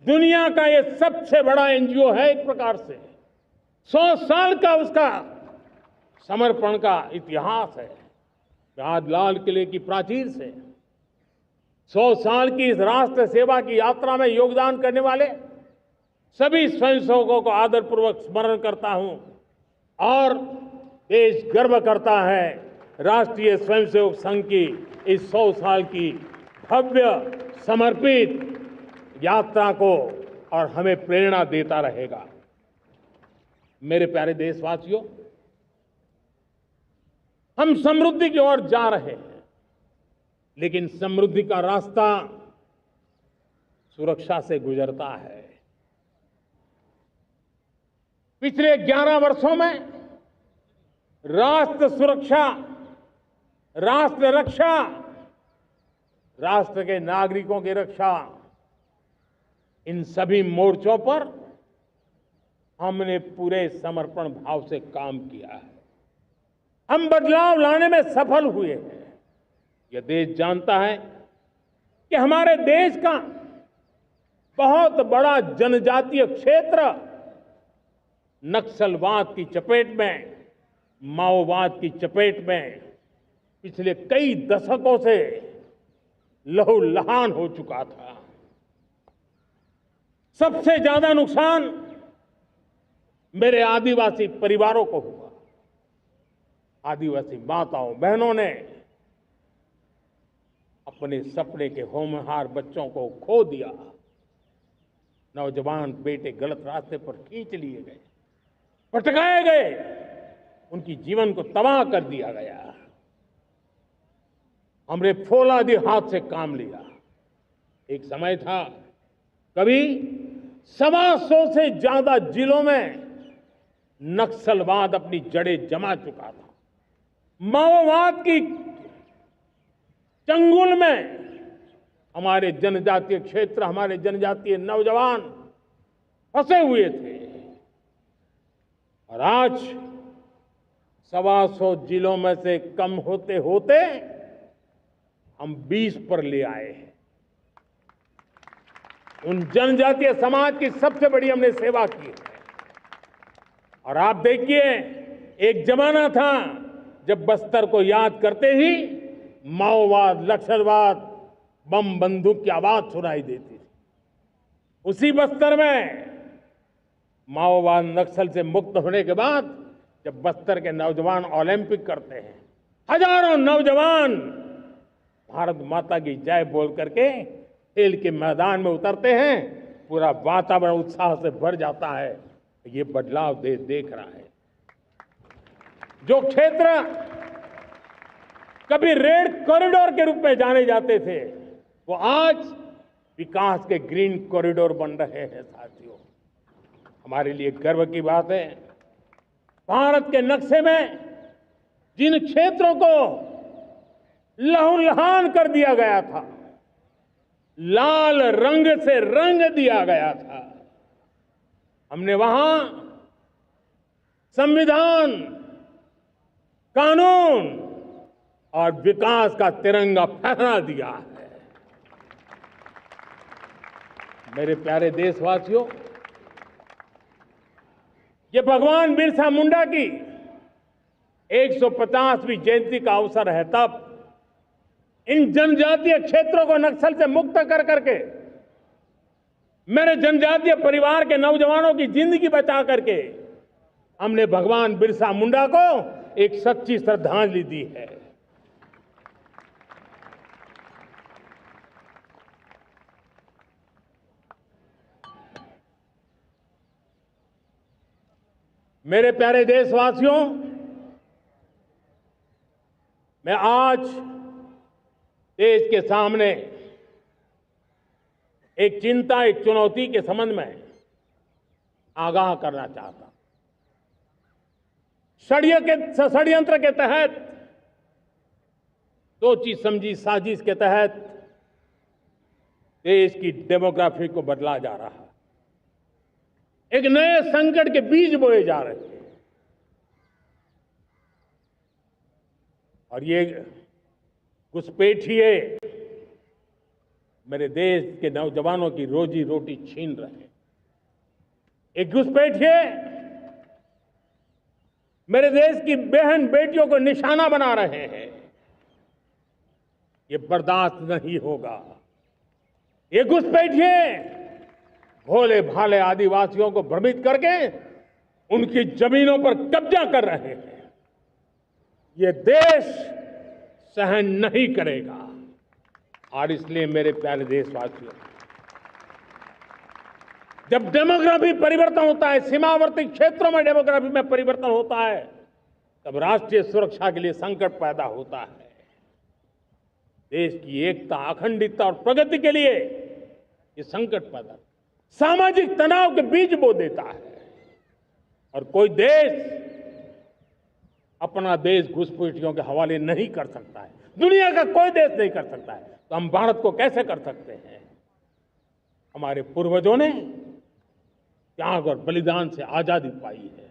दुनिया का ये सबसे बड़ा एनजीओ है। एक प्रकार से 100 साल का उसका समर्पण का इतिहास है। आज लाल किले की प्राचीर से 100 साल की इस राष्ट्र सेवा की यात्रा में योगदान करने वाले सभी स्वयंसेवकों को आदरपूर्वक स्मरण करता हूं और देश गर्व करता है राष्ट्रीय स्वयंसेवक संघ की इस 100 साल की भव्य समर्पित यात्रा को, और हमें प्रेरणा देता रहेगा। मेरे प्यारे देशवासियों, हम समृद्धि की ओर जा रहे हैं, लेकिन समृद्धि का रास्ता सुरक्षा से गुजरता है। पिछले 11 वर्षों में राष्ट्र सुरक्षा, राष्ट्र रक्षा, राष्ट्र के नागरिकों की रक्षा, इन सभी मोर्चों पर हमने पूरे समर्पण भाव से काम किया है। हम बदलाव लाने में सफल हुए हैं। यह देश जानता है कि हमारे देश का बहुत बड़ा जनजातीय क्षेत्र नक्सलवाद की चपेट में, माओवाद की चपेट में पिछले कई दशकों से लहूलुहान हो चुका था। सबसे ज्यादा नुकसान मेरे आदिवासी परिवारों को हुआ। आदिवासी माताओं बहनों ने अपने सपने के होनहार बच्चों को खो दिया। नौजवान बेटे गलत रास्ते पर खींच लिए गए, भटकाए गए, उनकी जीवन को तबाह कर दिया गया। हमने फौलादी हाथ से काम लिया। एक समय था कभी 125 से ज्यादा जिलों में नक्सलवाद अपनी जड़ें जमा चुका था। माओवाद की चंगुल में हमारे जनजातीय क्षेत्र, हमारे जनजातीय नौजवान फंसे हुए थे। और आज 125 जिलों में से कम होते होते हम 20 पर ले आए हैं। उन जनजातीय समाज की सबसे बड़ी हमने सेवा की है। और आप देखिए, एक जमाना था जब बस्तर को याद करते ही माओवाद, नक्सलवाद, बम बंदूक की आवाज सुनाई देती थी। उसी बस्तर में माओवाद नक्सल से मुक्त होने के बाद जब बस्तर के नौजवान ओलंपिक करते हैं, हजारों नौजवान भारत माता की जय बोल करके खेल के मैदान में उतरते हैं, पूरा वातावरण उत्साह से भर जाता है। ये बदलाव देश देख रहा है। जो क्षेत्र कभी रेड कॉरिडोर के रूप में जाने जाते थे, वो आज विकास के ग्रीन कॉरिडोर बन रहे हैं। साथियों, हमारे लिए गर्व की बात है, भारत के नक्शे में जिन क्षेत्रों को लहूलुहान कर दिया गया था, लाल रंग से रंग दिया गया था, हमने वहां संविधान, कानून और विकास का तिरंगा फहरा दिया है। मेरे प्यारे देशवासियों, ये भगवान बिरसा मुंडा की 150वीं जयंती का अवसर है। तब इन जनजातीय क्षेत्रों को नक्सल से मुक्त कर करके, मेरे जनजातीय परिवार के नौजवानों की जिंदगी बचा करके हमने भगवान बिरसा मुंडा को एक सच्ची श्रद्धांजलि दी है। मेरे प्यारे देशवासियों, मैं आज देश के सामने एक चिंता, एक चुनौती के संबंध में आगाह करना चाहता हूं। षड्यंत्र के तहत, सोची समझी साजिश के तहत देश की डेमोग्राफी को बदला जा रहा है। एक नए संकट के बीज बोए जा रहे हैं। और ये घुसपैठिए मेरे देश के नौजवानों की रोजी रोटी छीन रहे हैं। एक घुसपैठिए मेरे देश की बहन बेटियों को निशाना बना रहे हैं। ये बर्दाश्त नहीं होगा। ये घुसपैठिए भोले भाले आदिवासियों को भ्रमित करके उनकी जमीनों पर कब्जा कर रहे हैं। ये देश सहन नहीं करेगा। और इसलिए मेरे प्यारे देशवासियों, जब डेमोग्राफी परिवर्तन होता है, सीमावर्ती क्षेत्रों में डेमोग्राफी में परिवर्तन होता है, तब राष्ट्रीय सुरक्षा के लिए संकट पैदा होता है। देश की एकता, अखंडता और प्रगति के लिए ये संकट पैदा, सामाजिक तनाव के बीज बो देता है। और कोई देश अपना देश घुसपैठियों के हवाले नहीं कर सकता है। दुनिया का कोई देश नहीं कर सकता है, तो हम भारत को कैसे कर सकते हैं? हमारे पूर्वजों ने त्याग और बलिदान से आजादी पाई है,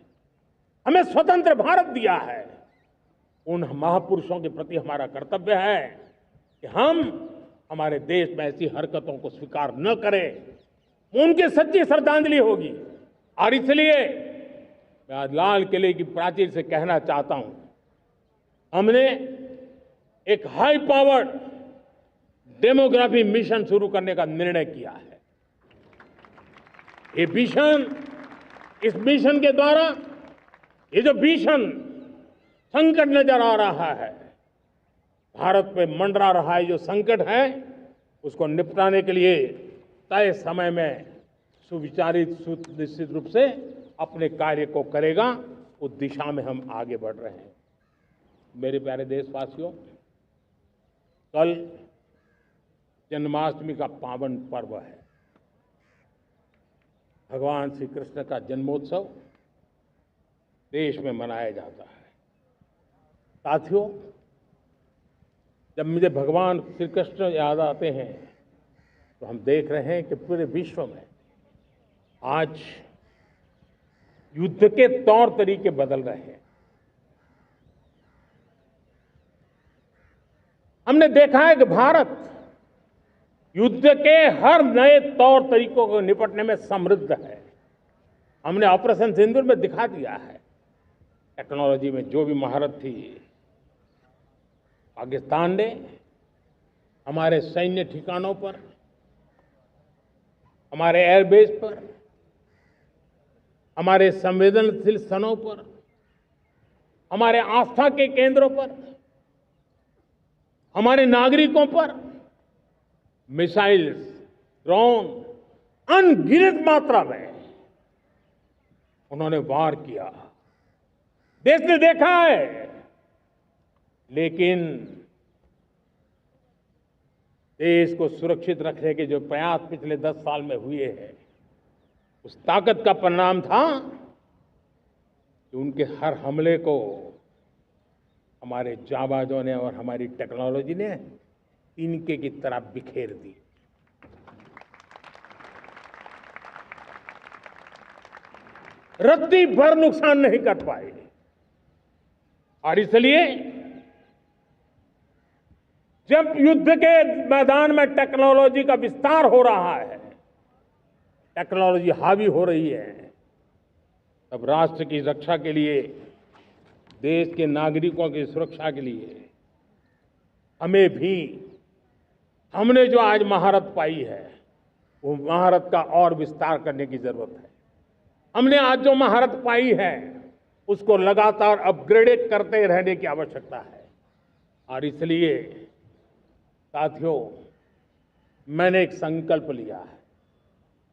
हमें स्वतंत्र भारत दिया है। उन महापुरुषों के प्रति हमारा कर्तव्य है कि हम हमारे देश में ऐसी हरकतों को स्वीकार न करें। उनकी सच्ची श्रद्धांजलि होगी। और इसलिए मैं आज लाल किले की प्राचीर से कहना चाहता हूं, हमने एक हाई पावर्ड डेमोग्राफी मिशन शुरू करने का निर्णय किया है। ये मिशन, इस मिशन के द्वारा ये जो भीषण संकट नजर आ रहा है, भारत पे मंडरा रहा है जो संकट है, उसको निपटाने के लिए तय समय में सुविचारित सुनिश्चित रूप से अपने कार्य को करेगा। उस दिशा में हम आगे बढ़ रहे हैं। मेरे प्यारे देशवासियों, कल जन्माष्टमी का पावन पर्व है। भगवान श्री कृष्ण का जन्मोत्सव देश में मनाया जाता है। साथियों, जब मुझे भगवान श्री कृष्ण याद आते हैं तो हम देख रहे हैं कि पूरे विश्व में आज युद्ध के तौर तरीके बदल रहे हैं। हमने देखा है कि भारत युद्ध के हर नए तौर तरीकों को निपटने में समृद्ध है। हमने ऑपरेशन सिंदूर में दिखा दिया है। टेक्नोलॉजी में जो भी महारत थी, पाकिस्तान ने हमारे सैन्य ठिकानों पर, हमारे एयरबेस पर, हमारे संवेदनशील स्थानों पर, हमारे आस्था के केंद्रों पर, हमारे नागरिकों पर मिसाइल्स, ड्रोन अनगिनत मात्रा में उन्होंने वार किया। देश ने देखा है, लेकिन देश को सुरक्षित रखने के जो प्रयास पिछले 10 साल में हुए हैं, उस ताकत का परिणाम था कि उनके हर हमले को हमारे जाबाजों ने और हमारी टेक्नोलॉजी ने तिनके की तरह बिखेर दी। रत्ती भर नुकसान नहीं कर पाए। और इसलिए जब युद्ध के मैदान में टेक्नोलॉजी का विस्तार हो रहा है, टेक्नोलॉजी हावी हो रही है, तब राष्ट्र की रक्षा के लिए, देश के नागरिकों की सुरक्षा के लिए हमें भी, हमने जो आज महारत पाई है, वो महारत का और विस्तार करने की जरूरत है। हमने आज जो महारत पाई है, उसको लगातार अपग्रेडेड करते रहने की आवश्यकता है। और इसलिए साथियों, मैंने एक संकल्प लिया है।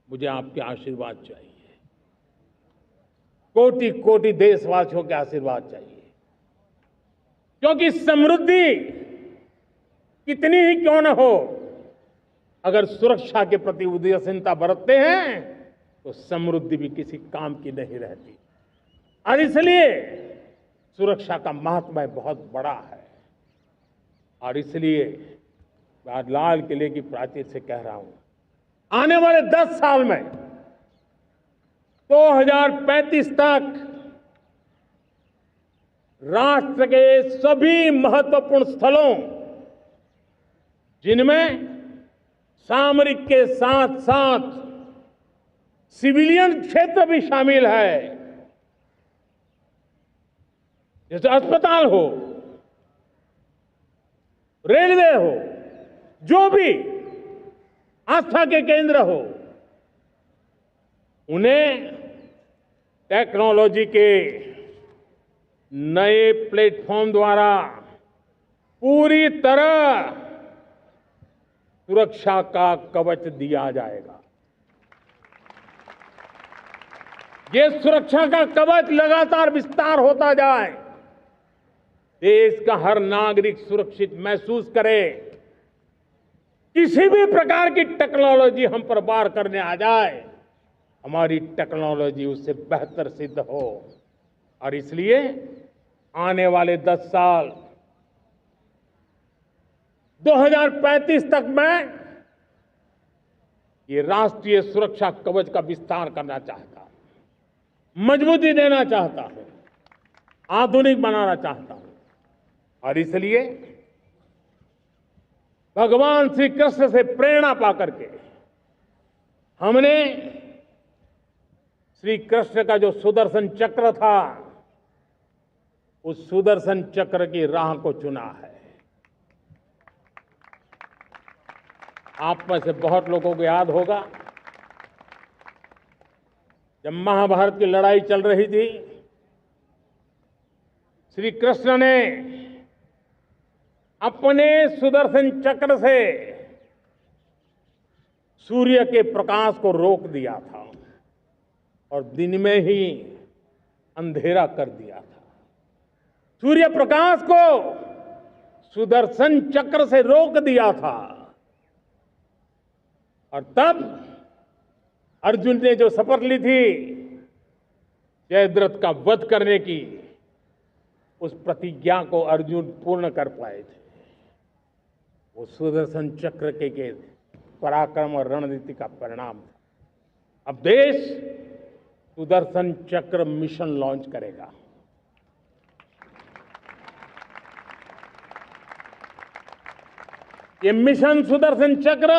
मुझे आपके आशीर्वाद चाहिए, कोटि कोटि देशवासियों के आशीर्वाद चाहिए, क्योंकि समृद्धि कितनी ही क्यों न हो, अगर सुरक्षा के प्रति उदासीनता बरतते हैं तो समृद्धि भी किसी काम की नहीं रहती। और इसलिए सुरक्षा का महत्व बहुत बड़ा है। और इसलिए मैं आज लाल किले की प्राचीर से कह रहा हूं, आने वाले 10 साल में 2035 तक राष्ट्र के सभी महत्वपूर्ण स्थलों, जिनमें सामरिक के साथ साथ सिविलियन क्षेत्र भी शामिल है, जैसे अस्पताल हो, रेलवे हो, जो भी आस्था के केंद्र हो, उन्हें टेक्नोलॉजी के नए प्लेटफॉर्म द्वारा पूरी तरह सुरक्षा का कवच दिया जाएगा। ये सुरक्षा का कवच लगातार विस्तार होता जाए, देश का हर नागरिक सुरक्षित महसूस करे। किसी भी प्रकार की टेक्नोलॉजी हम पर वार करने आ जाए, हमारी टेक्नोलॉजी उससे बेहतर सिद्ध हो। और इसलिए आने वाले 10 साल 2035 तक मैं ये राष्ट्रीय सुरक्षा कवच का विस्तार करना चाहता हूं, मजबूती देना चाहता हूं, आधुनिक बनाना चाहता हूं। और इसलिए भगवान श्री कृष्ण से प्रेरणा पाकर के हमने श्री कृष्ण का जो सुदर्शन चक्र था, उस सुदर्शन चक्र की राह को चुना है। आप में से बहुत लोगों को याद होगा, जब महाभारत की लड़ाई चल रही थी, श्री कृष्ण ने अपने सुदर्शन चक्र से सूर्य के प्रकाश को रोक दिया था और दिन में ही अंधेरा कर दिया था। सूर्य प्रकाश को सुदर्शन चक्र से रोक दिया था और तब अर्जुन ने जो शपथ ली थी जयद्रथ का वध करने की, उस प्रतिज्ञा को अर्जुन पूर्ण कर पाए थे। वो सुदर्शन चक्र के पराक्रम और रणनीति का परिणाम था। अब देश सुदर्शन चक्र मिशन लॉन्च करेगा। ये मिशन सुदर्शन चक्र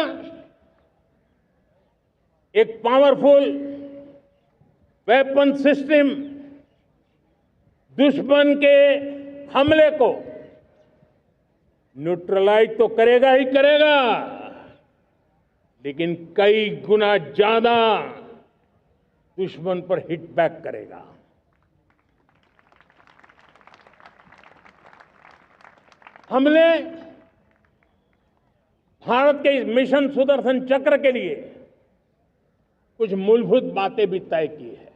एक पावरफुल वेपन सिस्टम दुश्मन के हमले को न्यूट्रलाइज तो करेगा ही करेगा, लेकिन कई गुना ज्यादा दुश्मन पर हिट बैक करेगा। हमने भारत के इस मिशन सुदर्शन चक्र के लिए कुछ मूलभूत बातें भी तय की है।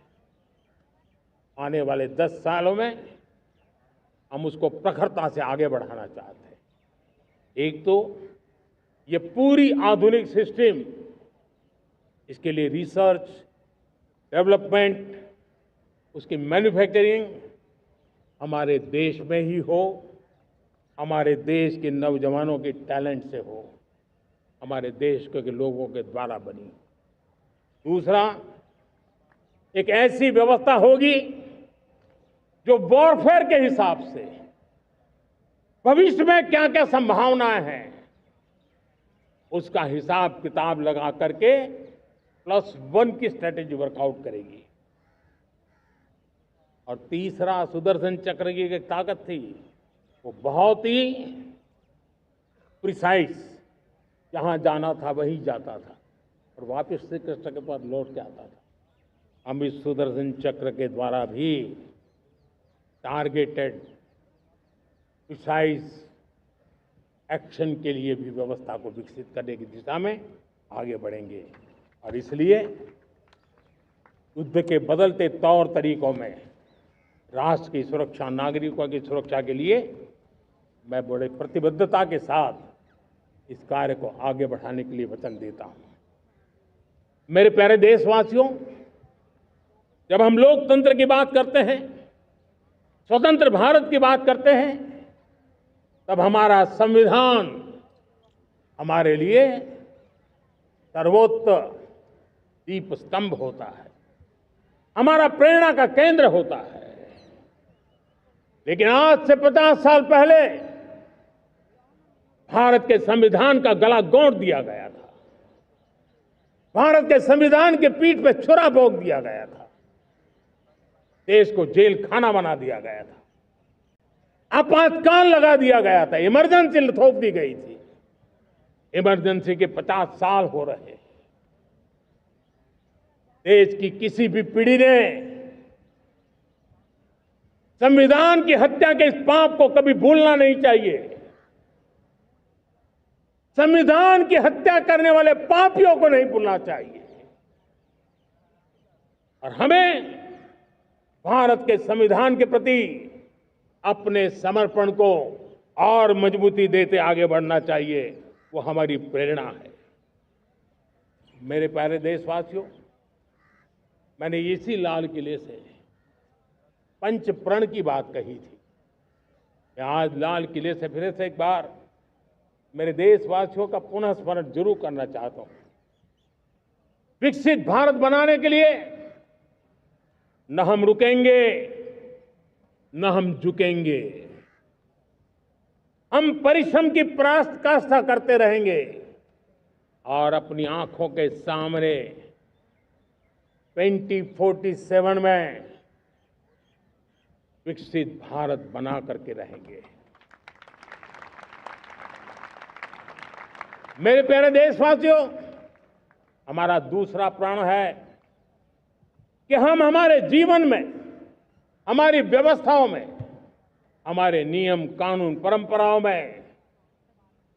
आने वाले 10 सालों में हम उसको प्रखरता से आगे बढ़ाना चाहते हैं। एक तो ये पूरी आधुनिक सिस्टम, इसके लिए रिसर्च, डेवलपमेंट, उसकी मैन्युफैक्चरिंग हमारे देश में ही हो, हमारे देश के नौजवानों के टैलेंट से हो, हमारे देश के लोगों के द्वारा बनी। दूसरा, एक ऐसी व्यवस्था होगी जो वॉरफेयर के हिसाब से भविष्य में क्या क्या संभावनाएं हैं उसका हिसाब किताब लगा करके +1 की स्ट्रेटेजी वर्कआउट करेगी। और तीसरा, सुदर्शन चक्र की एक ताकत थी, वो बहुत ही प्रिसाइज, जहां जाना था वहीं जाता था और वापस श्री कृष्ण के पास लौट के आता था। हम इस सुदर्शन चक्र के द्वारा भी टारगेटेड प्रिसाइज एक्शन के लिए भी व्यवस्था को विकसित करने की दिशा में आगे बढ़ेंगे। और इसलिए युद्ध के बदलते तौर तरीकों में राष्ट्र की सुरक्षा, नागरिकों की सुरक्षा के लिए मैं बड़े प्रतिबद्धता के साथ इस कार्य को आगे बढ़ाने के लिए वचन देता हूं। मेरे प्यारे देशवासियों, जब हम लोकतंत्र की बात करते हैं, स्वतंत्र भारत की बात करते हैं, तब हमारा संविधान हमारे लिए सर्वोच्च दीप स्तंभ होता है, हमारा प्रेरणा का केंद्र होता है। लेकिन आज से 50 साल पहले भारत के संविधान का गला घोंट दिया गया था। भारत के संविधान के पीठ पे छुरा भोंक दिया गया था। देश को जेल खाना बना दिया गया था। आपातकाल लगा दिया गया था। इमरजेंसी थोप दी गई थी। इमरजेंसी के 50 साल हो रहे हैं। देश की किसी भी पीढ़ी ने संविधान की हत्या के इस पाप को कभी भूलना नहीं चाहिए। संविधान की हत्या करने वाले पापियों को नहीं भूलना चाहिए। और हमें भारत के संविधान के प्रति अपने समर्पण को और मजबूती देते आगे बढ़ना चाहिए। वो हमारी प्रेरणा है। मेरे प्यारे देशवासियों, मैंने इसी लाल किले से पंच प्रण की बात कही थी। मैं आज लाल किले से फिर से एक बार मेरे देशवासियों का पुनः स्मरण जरूर करना चाहता हूं। विकसित भारत बनाने के लिए न हम रुकेंगे, न हम झुकेंगे। हम परिश्रम की पराकाष्ठा करते रहेंगे और अपनी आंखों के सामने 2047 में विकसित भारत बना करके रहेंगे। मेरे प्यारे देशवासियों, हमारा दूसरा प्रण है कि हम हमारे जीवन में, हमारी व्यवस्थाओं में, हमारे नियम कानून परंपराओं में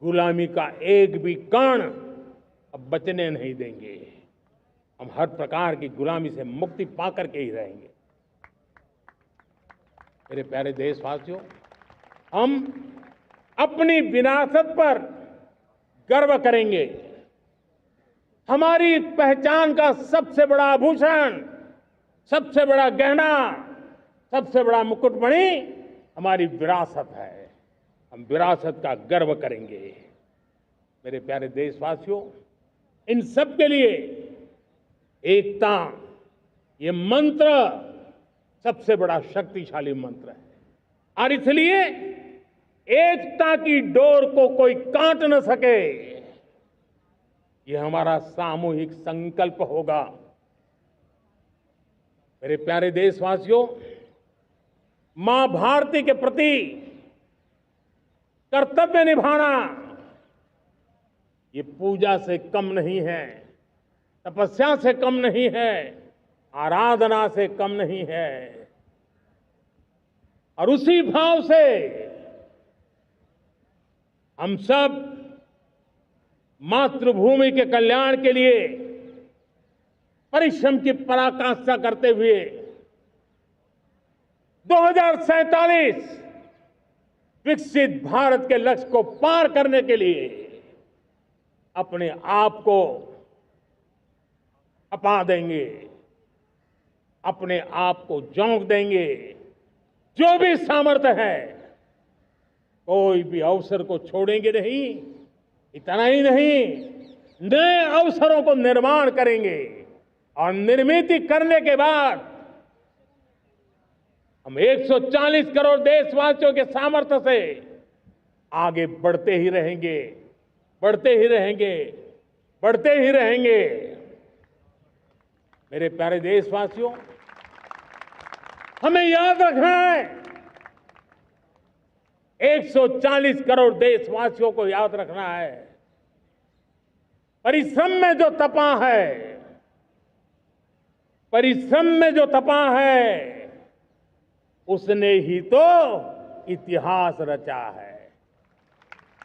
गुलामी का एक भी कण अब बचने नहीं देंगे। हम हर प्रकार की गुलामी से मुक्ति पाकर के ही रहेंगे। मेरे प्यारे देशवासियों, हम अपनी विरासत पर गर्व करेंगे। हमारी पहचान का सबसे बड़ा आभूषण, सबसे बड़ा गहना, सबसे बड़ा मुकुटमणि हमारी विरासत है। हम विरासत का गर्व करेंगे। मेरे प्यारे देशवासियों, इन सब के लिए एकता, ये मंत्र सबसे बड़ा शक्तिशाली मंत्र है और इसलिए एकता की डोर को कोई काट न सके, ये हमारा सामूहिक संकल्प होगा। मेरे प्यारे देशवासियों, मां भारती के प्रति कर्तव्य निभाना ये पूजा से कम नहीं है, तपस्या से कम नहीं है, आराधना से कम नहीं है। और उसी भाव से हम सब मातृभूमि के कल्याण के लिए परिश्रम की पराकाष्ठा करते हुए 2047 विकसित भारत के लक्ष्य को पार करने के लिए अपने आप को अपा देंगे, अपने आप को झोंक देंगे। जो भी सामर्थ्य है, कोई भी अवसर को छोड़ेंगे नहीं। इतना ही नहीं, नए अवसरों को निर्माण करेंगे और निर्मित करने के बाद हम 140 करोड़ देशवासियों के सामर्थ्य से आगे बढ़ते ही रहेंगे, बढ़ते ही रहेंगे, बढ़ते ही रहेंगे। मेरे प्यारे देशवासियों, हमें याद रखना है, 140 करोड़ देशवासियों को याद रखना है, परिश्रम में जो तपा है, परिश्रम में जो तपा है, उसने ही तो इतिहास रचा है।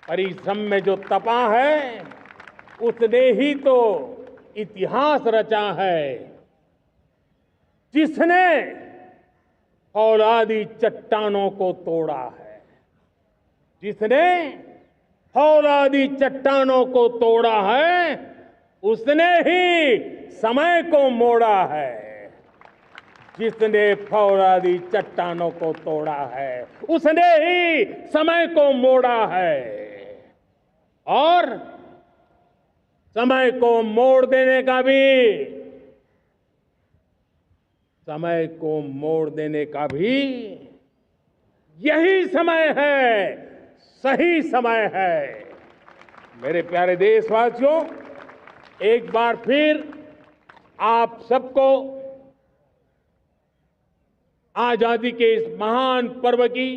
परिश्रम में जो तपा है, उसने ही तो इतिहास रचा है। जिसने फौलादी चट्टानों को तोड़ा है, जिसने फौलादी चट्टानों को तोड़ा है, उसने ही समय को मोड़ा है। जिसने फौलादी चट्टानों को तोड़ा है, उसने ही समय को मोड़ा है। और समय को मोड़ देने का भी, समय को मोड़ देने का भी यही समय है, सही समय है। मेरे प्यारे देशवासियों, एक बार फिर आप सबको आजादी के इस महान पर्व की